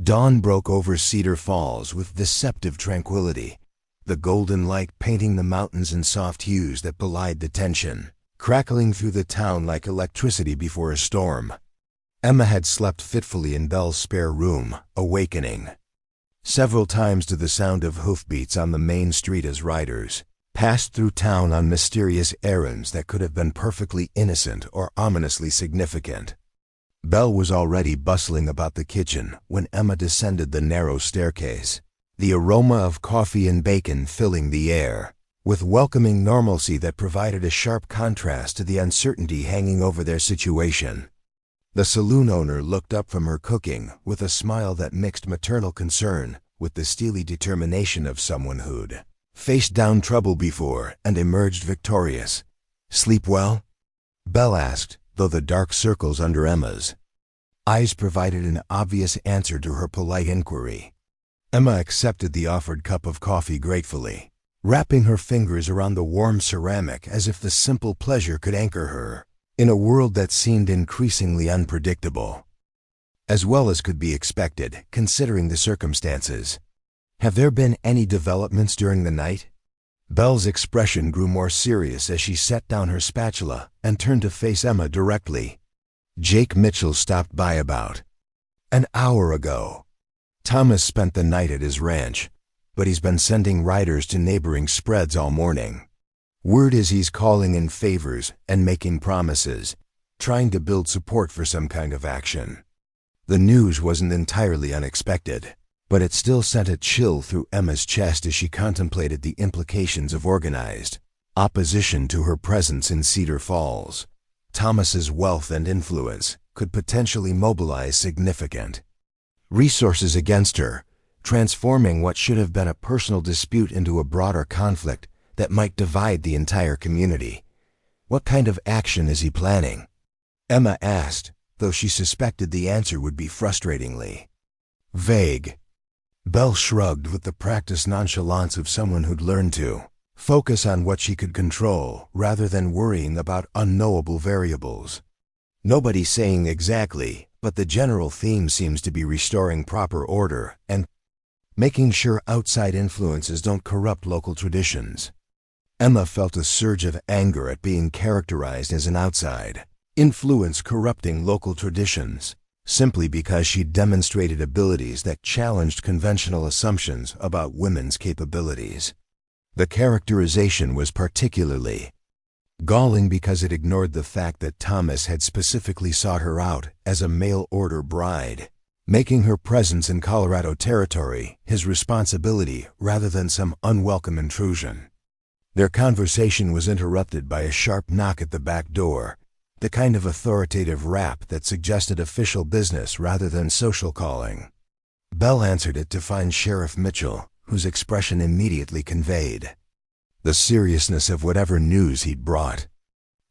Dawn broke over Cedar Falls with deceptive tranquility, the golden light painting the mountains in soft hues that belied the tension, crackling through the town like electricity before a storm. Emma had slept fitfully in Belle's spare room, awakening several times to the sound of hoofbeats on the main street as riders passed through town on mysterious errands that could have been perfectly innocent or ominously significant. Belle was already bustling about the kitchen when Emma descended the narrow staircase, the aroma of coffee and bacon filling the air, with welcoming normalcy that provided a sharp contrast to the uncertainty hanging over their situation. The saloon owner looked up from her cooking with a smile that mixed maternal concern with the steely determination of someone who'd faced down trouble before and emerged victorious. "Sleep well?" Belle asked, though the dark circles under Emma's eyes provided an obvious answer to her polite inquiry. Emma accepted the offered cup of coffee gratefully, wrapping her fingers around the warm ceramic as if the simple pleasure could anchor her in a world that seemed increasingly unpredictable, as well as could be expected, considering the circumstances. "Have there been any developments during the night?" Belle's expression grew more serious as she set down her spatula and turned to face Emma directly. "Jake Mitchell stopped by about an hour ago. Thomas spent the night at his ranch, but he's been sending riders to neighboring spreads all morning. Word is he's calling in favors and making promises, trying to build support for some kind of action." The news wasn't entirely unexpected, but it still sent a chill through Emma's chest as she contemplated the implications of organized opposition to her presence in Cedar Falls. Thomas's wealth and influence could potentially mobilize significant resources against her, transforming what should have been a personal dispute into a broader conflict that might divide the entire community. "What kind of action is he planning?" Emma asked, though she suspected the answer would be frustratingly vague. Belle shrugged with the practiced nonchalance of someone who'd learned to focus on what she could control rather than worrying about unknowable variables. "Nobody's saying exactly, but the general theme seems to be restoring proper order and making sure outside influences don't corrupt local traditions. Emma felt a surge of anger at being characterized as an outside influence corrupting local traditions, simply because she demonstrated abilities that challenged conventional assumptions about women's capabilities. The characterization was particularly galling because it ignored the fact that Thomas had specifically sought her out as a mail-order bride, making her presence in Colorado territory his responsibility rather than some unwelcome intrusion. Their conversation was interrupted by a sharp knock at the back door, the kind of authoritative rap that suggested official business rather than social calling. Belle answered it to find Sheriff Mitchell, whose expression immediately conveyed the seriousness of whatever news he'd brought.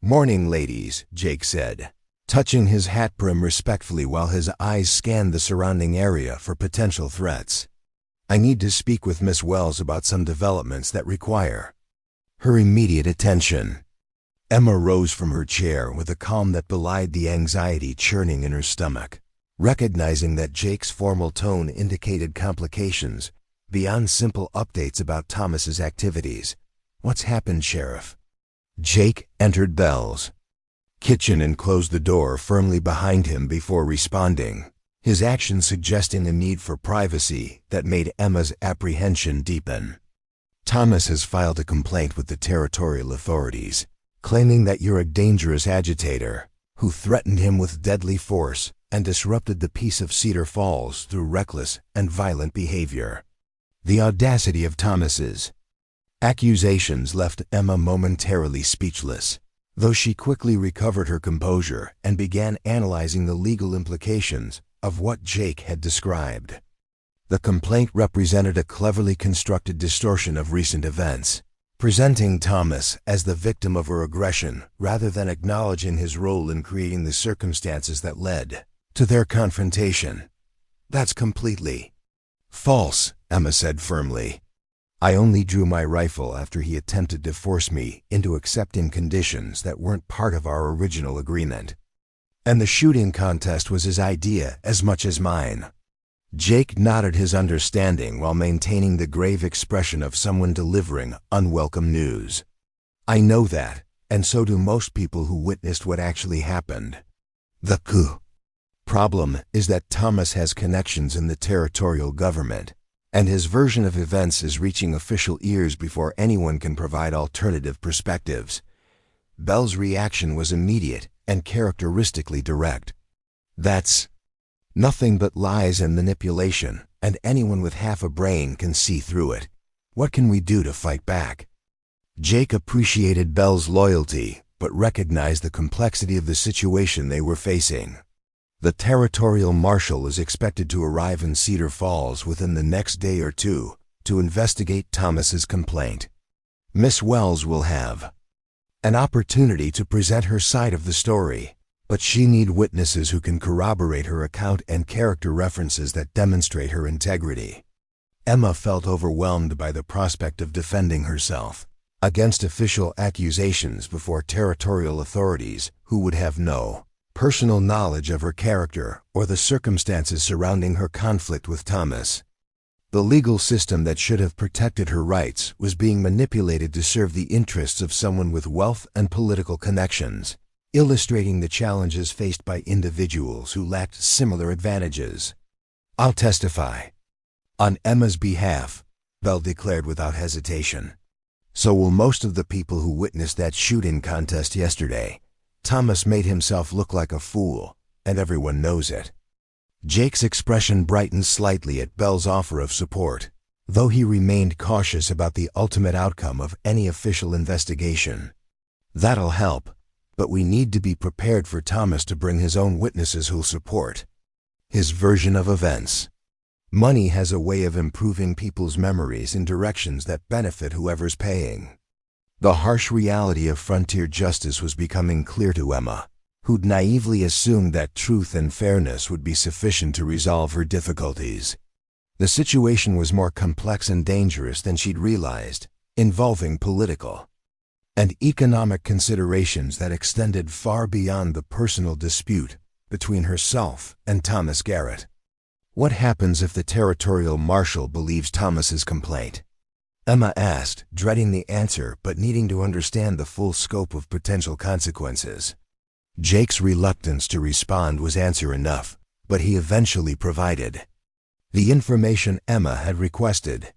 "Morning, ladies," Jake said, touching his hat brim respectfully while his eyes scanned the surrounding area for potential threats. "I need to speak with Miss Wells about some developments that require her immediate attention." Emma rose from her chair with a calm that belied the anxiety churning in her stomach, recognizing that Jake's formal tone indicated complications beyond simple updates about Thomas's activities. "What's happened, Sheriff?" Jake entered Belle's kitchen and closed the door firmly behind him before responding, his action suggesting a need for privacy that made Emma's apprehension deepen. "Thomas has filed a complaint with the territorial authorities, claiming that you're a dangerous agitator who threatened him with deadly force and disrupted the peace of Cedar Falls through reckless and violent behavior." The audacity of Thomas's accusations left Emma momentarily speechless, though she quickly recovered her composure and began analyzing the legal implications of what Jake had described. The complaint represented a cleverly constructed distortion of recent events, presenting Thomas as the victim of her aggression rather than acknowledging his role in creating the circumstances that led to their confrontation. "That's completely false," Emma said firmly. "I only drew my rifle after he attempted to force me into accepting conditions that weren't part of our original agreement. And the shooting contest was his idea as much as mine." Jake nodded his understanding while maintaining the grave expression of someone delivering unwelcome news. "I know that, and so do most people who witnessed what actually happened. The problem is that Thomas has connections in the territorial government, and his version of events is reaching official ears before anyone can provide alternative perspectives." Belle's reaction was immediate and characteristically direct. "That's nothing but lies and manipulation, and anyone with half a brain can see through it. What can we do to fight back?" Jake appreciated Belle's loyalty, but recognized the complexity of the situation they were facing. The territorial marshal is expected to arrive in Cedar Falls within the next day or two to investigate Thomas's complaint. Miss Wells will have an opportunity to present her side of the story, but she needs witnesses who can corroborate her account and character references that demonstrate her integrity. Emma felt overwhelmed by the prospect of defending herself against official accusations before territorial authorities who would have no personal knowledge of her character or the circumstances surrounding her conflict with Thomas. The legal system that should have protected her rights was being manipulated to serve the interests of someone with wealth and political connections, illustrating the challenges faced by individuals who lacked similar advantages. "I'll testify on Emma's behalf," Belle declared without hesitation. "So will most of the people who witnessed that shooting contest yesterday. Thomas made himself look like a fool, and everyone knows it." Jake's expression brightened slightly at Belle's offer of support, though he remained cautious about the ultimate outcome of any official investigation. "That'll help, but we need to be prepared for Thomas to bring his own witnesses who'll support his version of events. Money has a way of improving people's memories in directions that benefit whoever's paying." The harsh reality of frontier justice was becoming clear to Emma, who'd naively assumed that truth and fairness would be sufficient to resolve her difficulties. The situation was more complex and dangerous than she'd realized, involving political and economic considerations that extended far beyond the personal dispute between herself and Thomas Garrett. What happens if the territorial marshal believes Thomas's complaint? Emma asked, dreading the answer but needing to understand the full scope of potential consequences. Jake's reluctance to respond was answer enough, but he eventually provided the information Emma had requested.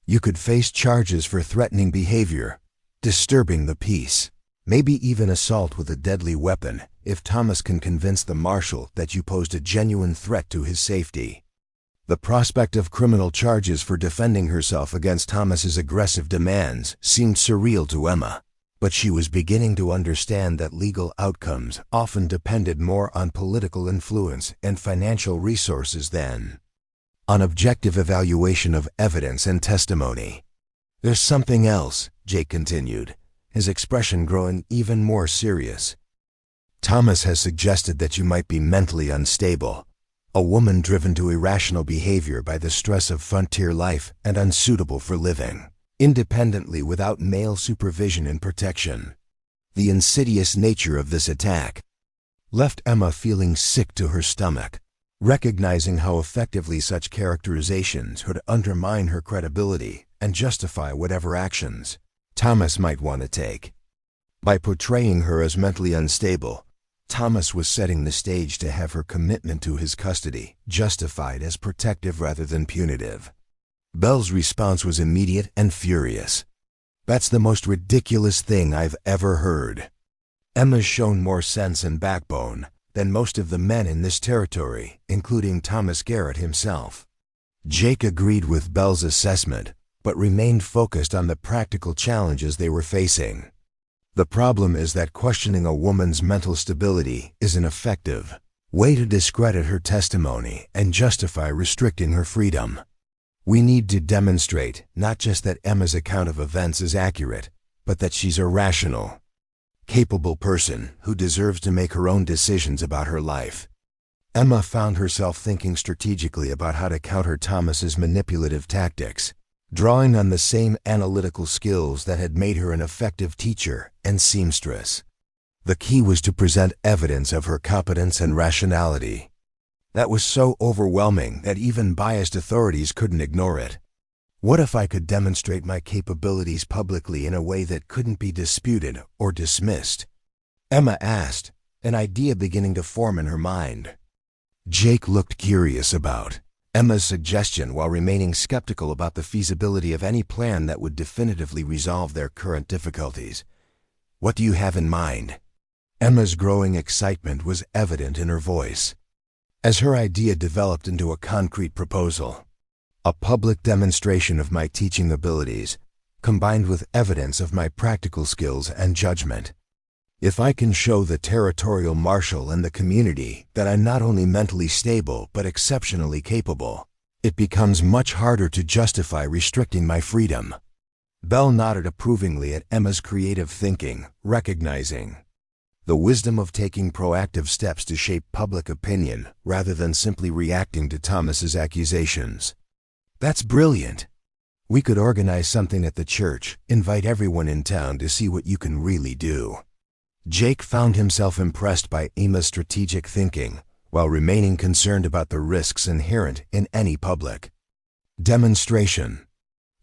You could face charges for threatening behavior, disturbing the peace, maybe even assault with a deadly weapon if Thomas can convince the marshal that you posed a genuine threat to his safety. The prospect of criminal charges for defending herself against Thomas's aggressive demands seemed surreal to Emma, but she was beginning to understand that legal outcomes often depended more on political influence and financial resources than on objective evaluation of evidence and testimony. There's something else, Jake continued, his expression growing even more serious. Thomas has suggested that you might be mentally unstable, a woman driven to irrational behavior by the stress of frontier life and unsuitable for living independently without male supervision and protection. The insidious nature of this attack left Emma feeling sick to her stomach, recognizing how effectively such characterizations could undermine her credibility and justify whatever actions Thomas might want to take. By portraying her as mentally unstable, Thomas was setting the stage to have her commitment to his custody justified as protective rather than punitive. Belle's response was immediate and furious. That's the most ridiculous thing I've ever heard. Emma's shown more sense and backbone than most of the men in this territory, including Thomas Garrett himself. Jake agreed with Belle's assessment, but remained focused on the practical challenges they were facing. The problem is that questioning a woman's mental stability is an effective way to discredit her testimony and justify restricting her freedom. We need to demonstrate not just that Emma's account of events is accurate, but that she's a rational, capable person who deserves to make her own decisions about her life. Emma found herself thinking strategically about how to counter Thomas's manipulative tactics, drawing on the same analytical skills that had made her an effective teacher and seamstress. The key was to present evidence of her competence and rationality. That was so overwhelming that even biased authorities couldn't ignore it. What if I could demonstrate my capabilities publicly in a way that couldn't be disputed or dismissed? Emma asked, an idea beginning to form in her mind. Jake looked curious about Emma's suggestion while remaining skeptical about the feasibility of any plan that would definitively resolve their current difficulties. What do you have in mind? Emma's growing excitement was evident in her voice. As her idea developed into a concrete proposal, a public demonstration of my teaching abilities, combined with evidence of my practical skills and judgment. If I can show the territorial marshal and the community that I'm not only mentally stable but exceptionally capable, it becomes much harder to justify restricting my freedom. Belle nodded approvingly at Emma's creative thinking, recognizing the wisdom of taking proactive steps to shape public opinion rather than simply reacting to Thomas's accusations. That's brilliant. We could organize something at the church, invite everyone in town to see what you can really do. Jake found himself impressed by Emma's strategic thinking, while remaining concerned about the risks inherent in any public demonstration.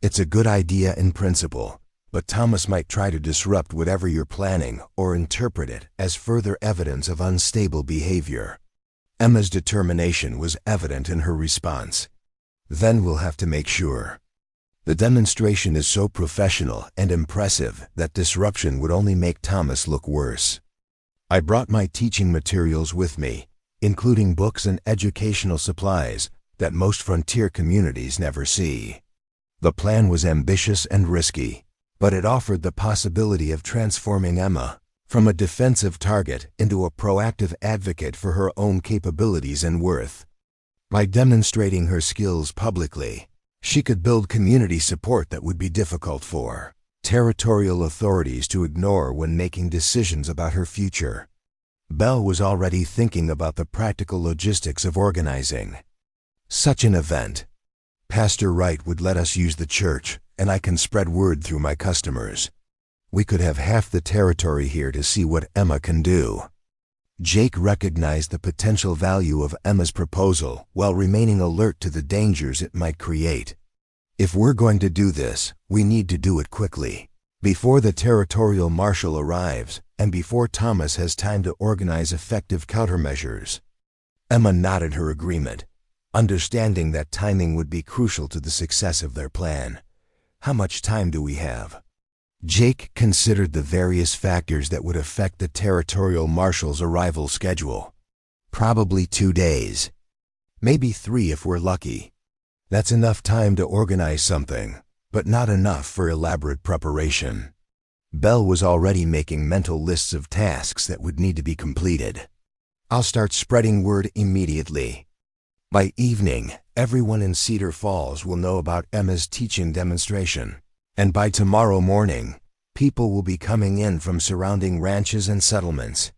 It's a good idea in principle, but Thomas might try to disrupt whatever you're planning or interpret it as further evidence of unstable behavior. Emma's determination was evident in her response. Then we'll have to make sure the demonstration is so professional and impressive that disruption would only make Thomas look worse. I brought my teaching materials with me, including books and educational supplies that most frontier communities never see. The plan was ambitious and risky, but it offered the possibility of transforming Emma from a defensive target into a proactive advocate for her own capabilities and worth. By demonstrating her skills publicly, she could build community support that would be difficult for territorial authorities to ignore when making decisions about her future. Belle was already thinking about the practical logistics of organizing such an event. Pastor Wright would let us use the church, and I can spread word through my customers. We could have half the territory here to see what Emma can do. Jake recognized the potential value of Emma's proposal while remaining alert to the dangers it might create. If we're going to do this, we need to do it quickly, before the territorial marshal arrives and before Thomas has time to organize effective countermeasures. Emma nodded her agreement, understanding that timing would be crucial to the success of their plan. How much time do we have? Jake considered the various factors that would affect the territorial marshal's arrival schedule. Probably 2 days. Maybe 3 if we're lucky. That's enough time to organize something, but not enough for elaborate preparation. Belle was already making mental lists of tasks that would need to be completed. I'll start spreading word immediately. By evening, everyone in Cedar Falls will know about Emma's teaching demonstration. And by tomorrow morning, people will be coming in from surrounding ranches and settlements.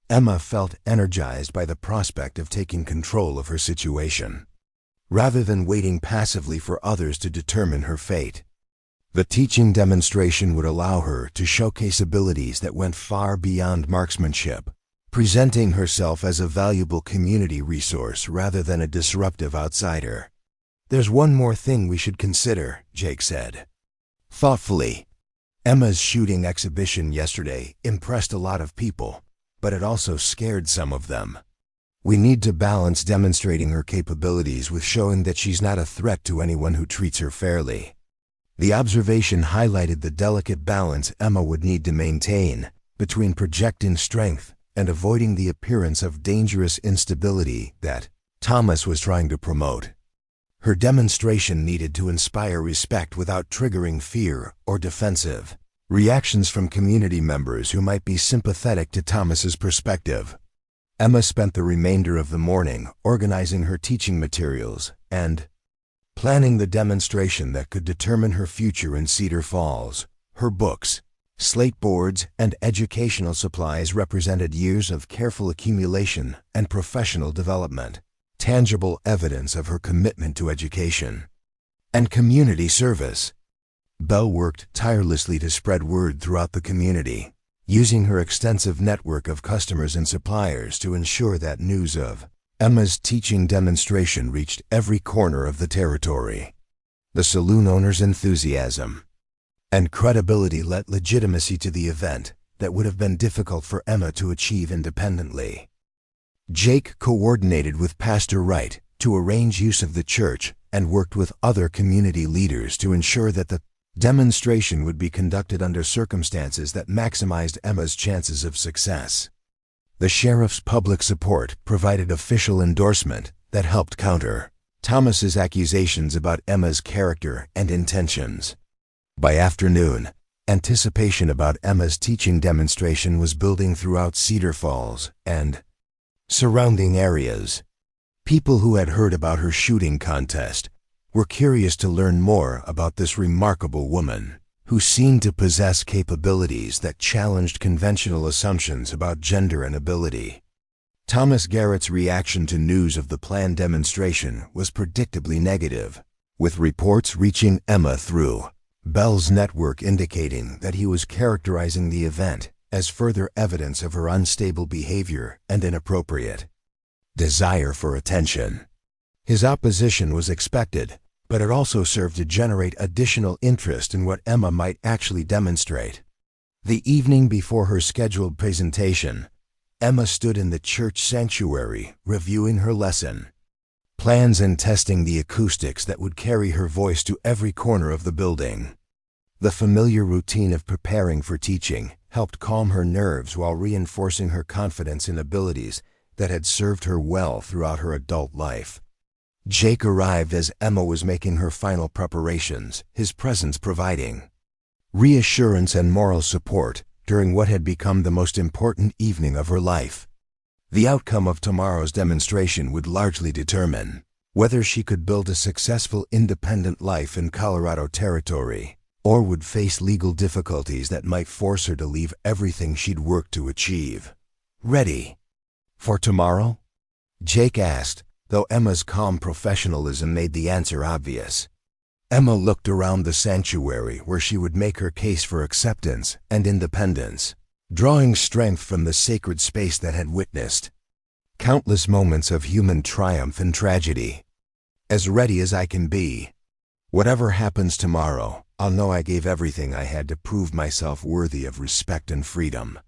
Emma felt energized by the prospect of taking control of her situation, rather than waiting passively for others to determine her fate. The teaching demonstration would allow her to showcase abilities that went far beyond marksmanship, presenting herself as a valuable community resource rather than a disruptive outsider. There's one more thing we should consider, Jake said, thoughtfully. Emma's shooting exhibition yesterday impressed a lot of people, but it also scared some of them. We need to balance demonstrating her capabilities with showing that she's not a threat to anyone who treats her fairly. The observation highlighted the delicate balance Emma would need to maintain between projecting strength and avoiding the appearance of dangerous instability that Thomas was trying to promote. Her demonstration needed to inspire respect without triggering fear or defensive reactions from community members who might be sympathetic to Thomas's perspective. Emma spent the remainder of the morning organizing her teaching materials and planning the demonstration that could determine her future in Cedar Falls. Her books, slate boards, and educational supplies represented years of careful accumulation and professional development, tangible evidence of her commitment to education and community service. Belle worked tirelessly to spread word throughout the community, using her extensive network of customers and suppliers to ensure that news of Emma's teaching demonstration reached every corner of the territory. The saloon owner's enthusiasm and credibility lent legitimacy to the event that would have been difficult for Emma to achieve independently. Jake coordinated with Pastor Wright to arrange use of the church and worked with other community leaders to ensure that the demonstration would be conducted under circumstances that maximized Emma's chances of success. The sheriff's public support provided official endorsement that helped counter Thomas's accusations about Emma's character and intentions. By afternoon, anticipation about Emma's teaching demonstration was building throughout Cedar Falls and surrounding areas. People who had heard about her shooting contest were curious to learn more about this remarkable woman, who seemed to possess capabilities that challenged conventional assumptions about gender and ability. Thomas Garrett's reaction to news of the planned demonstration was predictably negative, with reports reaching Emma through Belle's network indicating that he was characterizing the event as further evidence of her unstable behavior and inappropriate desire for attention. His opposition was expected, but it also served to generate additional interest in what Emma might actually demonstrate. The evening before her scheduled presentation, Emma stood in the church sanctuary reviewing her lesson plans and testing the acoustics that would carry her voice to every corner of the building. The familiar routine of preparing for teaching helped calm her nerves while reinforcing her confidence in abilities that had served her well throughout her adult life. Jake arrived as Emma was making her final preparations, his presence providing reassurance and moral support during what had become the most important evening of her life. The outcome of tomorrow's demonstration would largely determine whether she could build a successful independent life in Colorado Territory or would face legal difficulties that might force her to leave everything she'd worked to achieve. Ready for tomorrow? Jake asked, though Emma's calm professionalism made the answer obvious. Emma looked around the sanctuary where she would make her case for acceptance and independence. drawing strength from the sacred space that had witnessed countless moments of human triumph and tragedy. As ready as I can be. Whatever happens tomorrow, I'll know I gave everything I had to prove myself worthy of respect and freedom.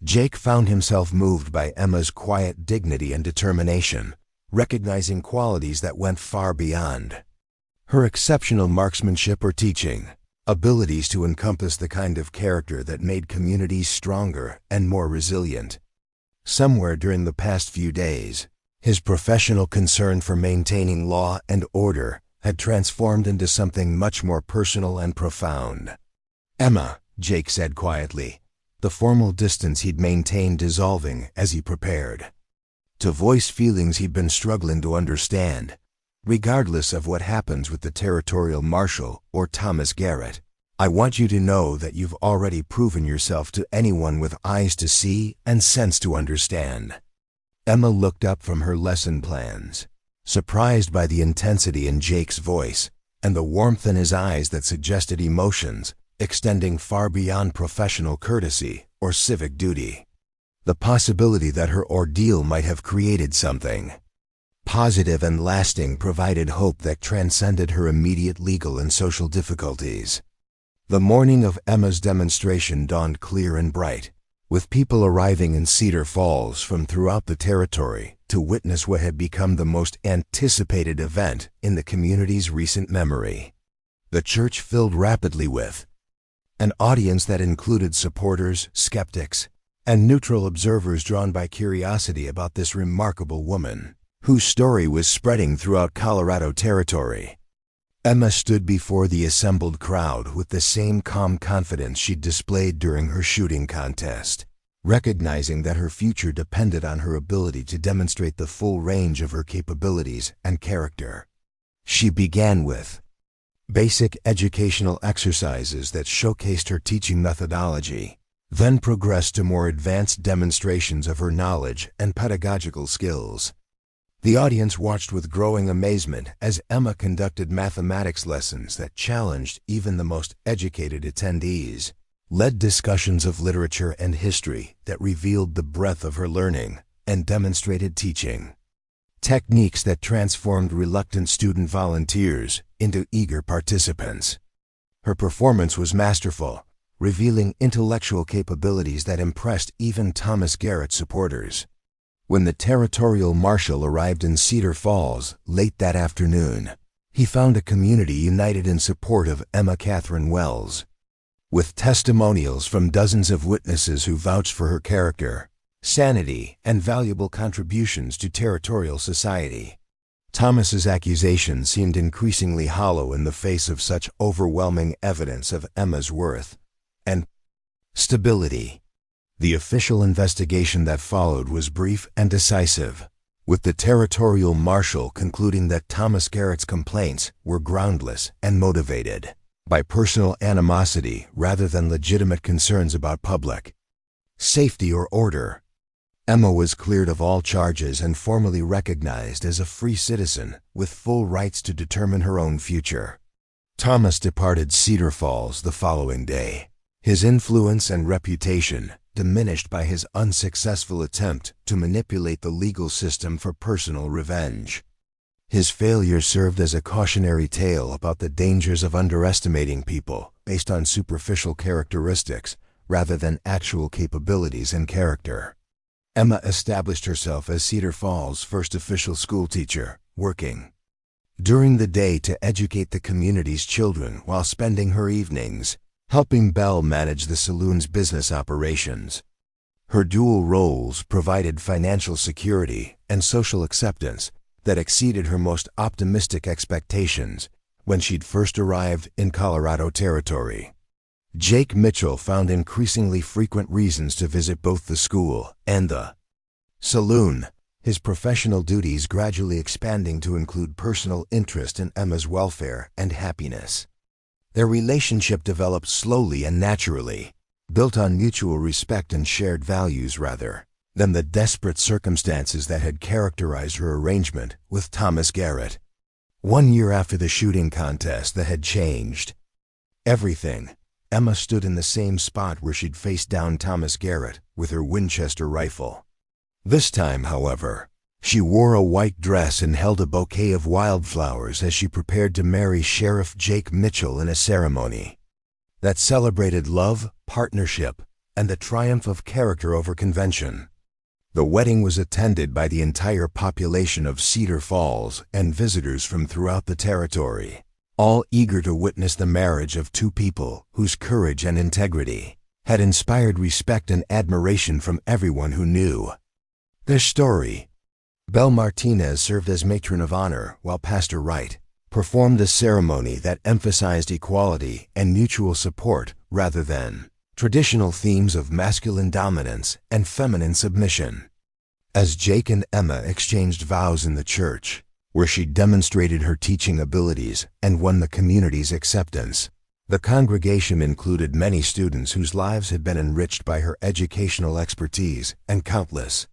Jake found himself moved by Emma's quiet dignity and determination, recognizing qualities that went far beyond her exceptional marksmanship or teaching, abilities to encompass the kind of character that made communities stronger and more resilient. Somewhere during the past few days, his professional concern for maintaining law and order had transformed into something much more personal and profound. "Emma," Jake said quietly, the formal distance he'd maintained dissolving as he prepared to voice feelings he'd been struggling to understand. "Regardless of what happens with the territorial marshal or Thomas Garrett, I want you to know that you've already proven yourself to anyone with eyes to see and sense to understand." Emma looked up from her lesson plans, surprised by the intensity in Jake's voice and the warmth in his eyes that suggested emotions extending far beyond professional courtesy or civic duty. The possibility that her ordeal might have created something positive and lasting provided hope that transcended her immediate legal and social difficulties. The morning of Emma's demonstration dawned clear and bright, with people arriving in Cedar Falls from throughout the territory to witness what had become the most anticipated event in the community's recent memory. The church filled rapidly with an audience that included supporters, skeptics, and neutral observers drawn by curiosity about this remarkable woman, whose story was spreading throughout Colorado territory. Emma stood before the assembled crowd with the same calm confidence she'd displayed during her shooting contest, recognizing that her future depended on her ability to demonstrate the full range of her capabilities and character. She began with basic educational exercises that showcased her teaching methodology, then progressed to more advanced demonstrations of her knowledge and pedagogical skills. The audience watched with growing amazement as Emma conducted mathematics lessons that challenged even the most educated attendees, led discussions of literature and history that revealed the breadth of her learning, and demonstrated teaching techniques that transformed reluctant student volunteers into eager participants. Her performance was masterful, revealing intellectual capabilities that impressed even Thomas Garrett supporters. When the territorial marshal arrived in Cedar Falls late that afternoon, he found a community united in support of Emma Catherine Wells. With testimonials from dozens of witnesses who vouched for her character, sanity, and valuable contributions to territorial society, Thomas's accusations seemed increasingly hollow in the face of such overwhelming evidence of Emma's worth and stability. The official investigation that followed was brief and decisive, with the territorial marshal concluding that Thomas Garrett's complaints were groundless and motivated by personal animosity rather than legitimate concerns about public safety or order. Emma was cleared of all charges and formally recognized as a free citizen with full rights to determine her own future. Thomas departed Cedar Falls the following day, his influence and reputation diminished by his unsuccessful attempt to manipulate the legal system for personal revenge. His failure served as a cautionary tale about the dangers of underestimating people based on superficial characteristics rather than actual capabilities and character. Emma established herself as Cedar Falls' first official schoolteacher, working during the day to educate the community's children while spending her evenings helping Belle manage the saloon's business operations. Her dual roles provided financial security and social acceptance that exceeded her most optimistic expectations when she'd first arrived in Colorado territory. Jake Mitchell found increasingly frequent reasons to visit both the school and the saloon, his professional duties gradually expanding to include personal interest in Emma's welfare and happiness. Their relationship developed slowly and naturally, built on mutual respect and shared values rather than the desperate circumstances that had characterized her arrangement with Thomas Garrett. 1 year after the shooting contest that had changed everything, Emma stood in the same spot where she'd faced down Thomas Garrett with her Winchester rifle. This time, however, she wore a white dress and held a bouquet of wildflowers as she prepared to marry Sheriff Jake Mitchell in a ceremony that celebrated love, partnership, and the triumph of character over convention. The wedding was attended by the entire population of Cedar Falls and visitors from throughout the territory, all eager to witness the marriage of two people whose courage and integrity had inspired respect and admiration from everyone who knew their story. Belle Martinez served as matron of honor, while Pastor Wright performed a ceremony that emphasized equality and mutual support rather than traditional themes of masculine dominance and feminine submission. As Jake and Emma exchanged vows in the church, where she demonstrated her teaching abilities and won the community's acceptance, the congregation included many students whose lives had been enriched by her educational expertise and countless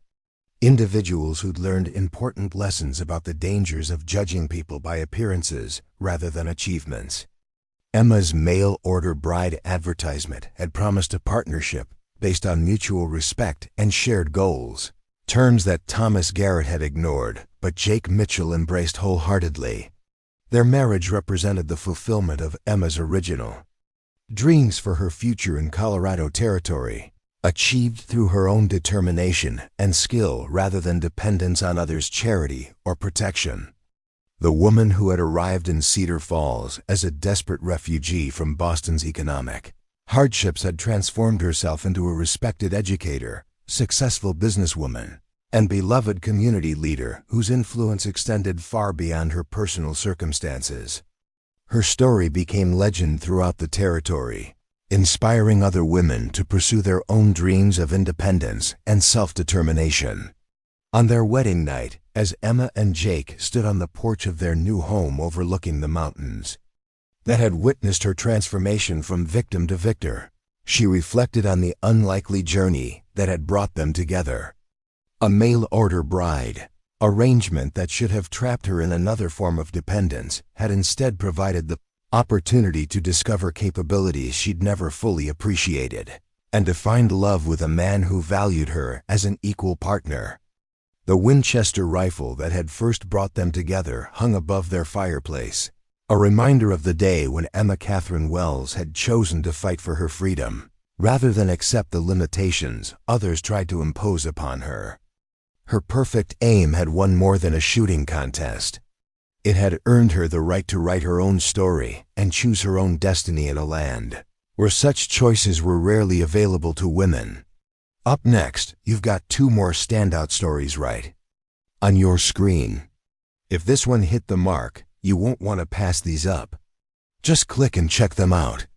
individuals who'd learned important lessons about the dangers of judging people by appearances rather than achievements. Emma's mail-order bride advertisement had promised a partnership based on mutual respect and shared goals, terms that Thomas Garrett had ignored, but Jake Mitchell embraced wholeheartedly. Their marriage represented the fulfillment of Emma's original dreams for her future in Colorado Territory, achieved through her own determination and skill rather than dependence on others' charity or protection. The woman who had arrived in Cedar Falls as a desperate refugee from Boston's economic hardships had transformed herself into a respected educator, successful businesswoman, and beloved community leader whose influence extended far beyond her personal circumstances. Her story became legend throughout the territory, inspiring other women to pursue their own dreams of independence and self-determination. On their wedding night, as Emma and Jake stood on the porch of their new home overlooking the mountains that had witnessed her transformation from victim to victor, she reflected on the unlikely journey that had brought them together. A mail-order bride arrangement that should have trapped her in another form of dependence had instead provided the opportunity to discover capabilities she'd never fully appreciated, and to find love with a man who valued her as an equal partner. The Winchester rifle that had first brought them together hung above their fireplace, a reminder of the day when Emma Catherine Wells had chosen to fight for her freedom, rather than accept the limitations others tried to impose upon her. Her perfect aim had won more than a shooting contest. It had earned her the right to write her own story and choose her own destiny in a land where such choices were rarely available to women. Up next, you've got two more standout stories right on your screen. If this one hit the mark, you won't want to pass these up. Just click and check them out.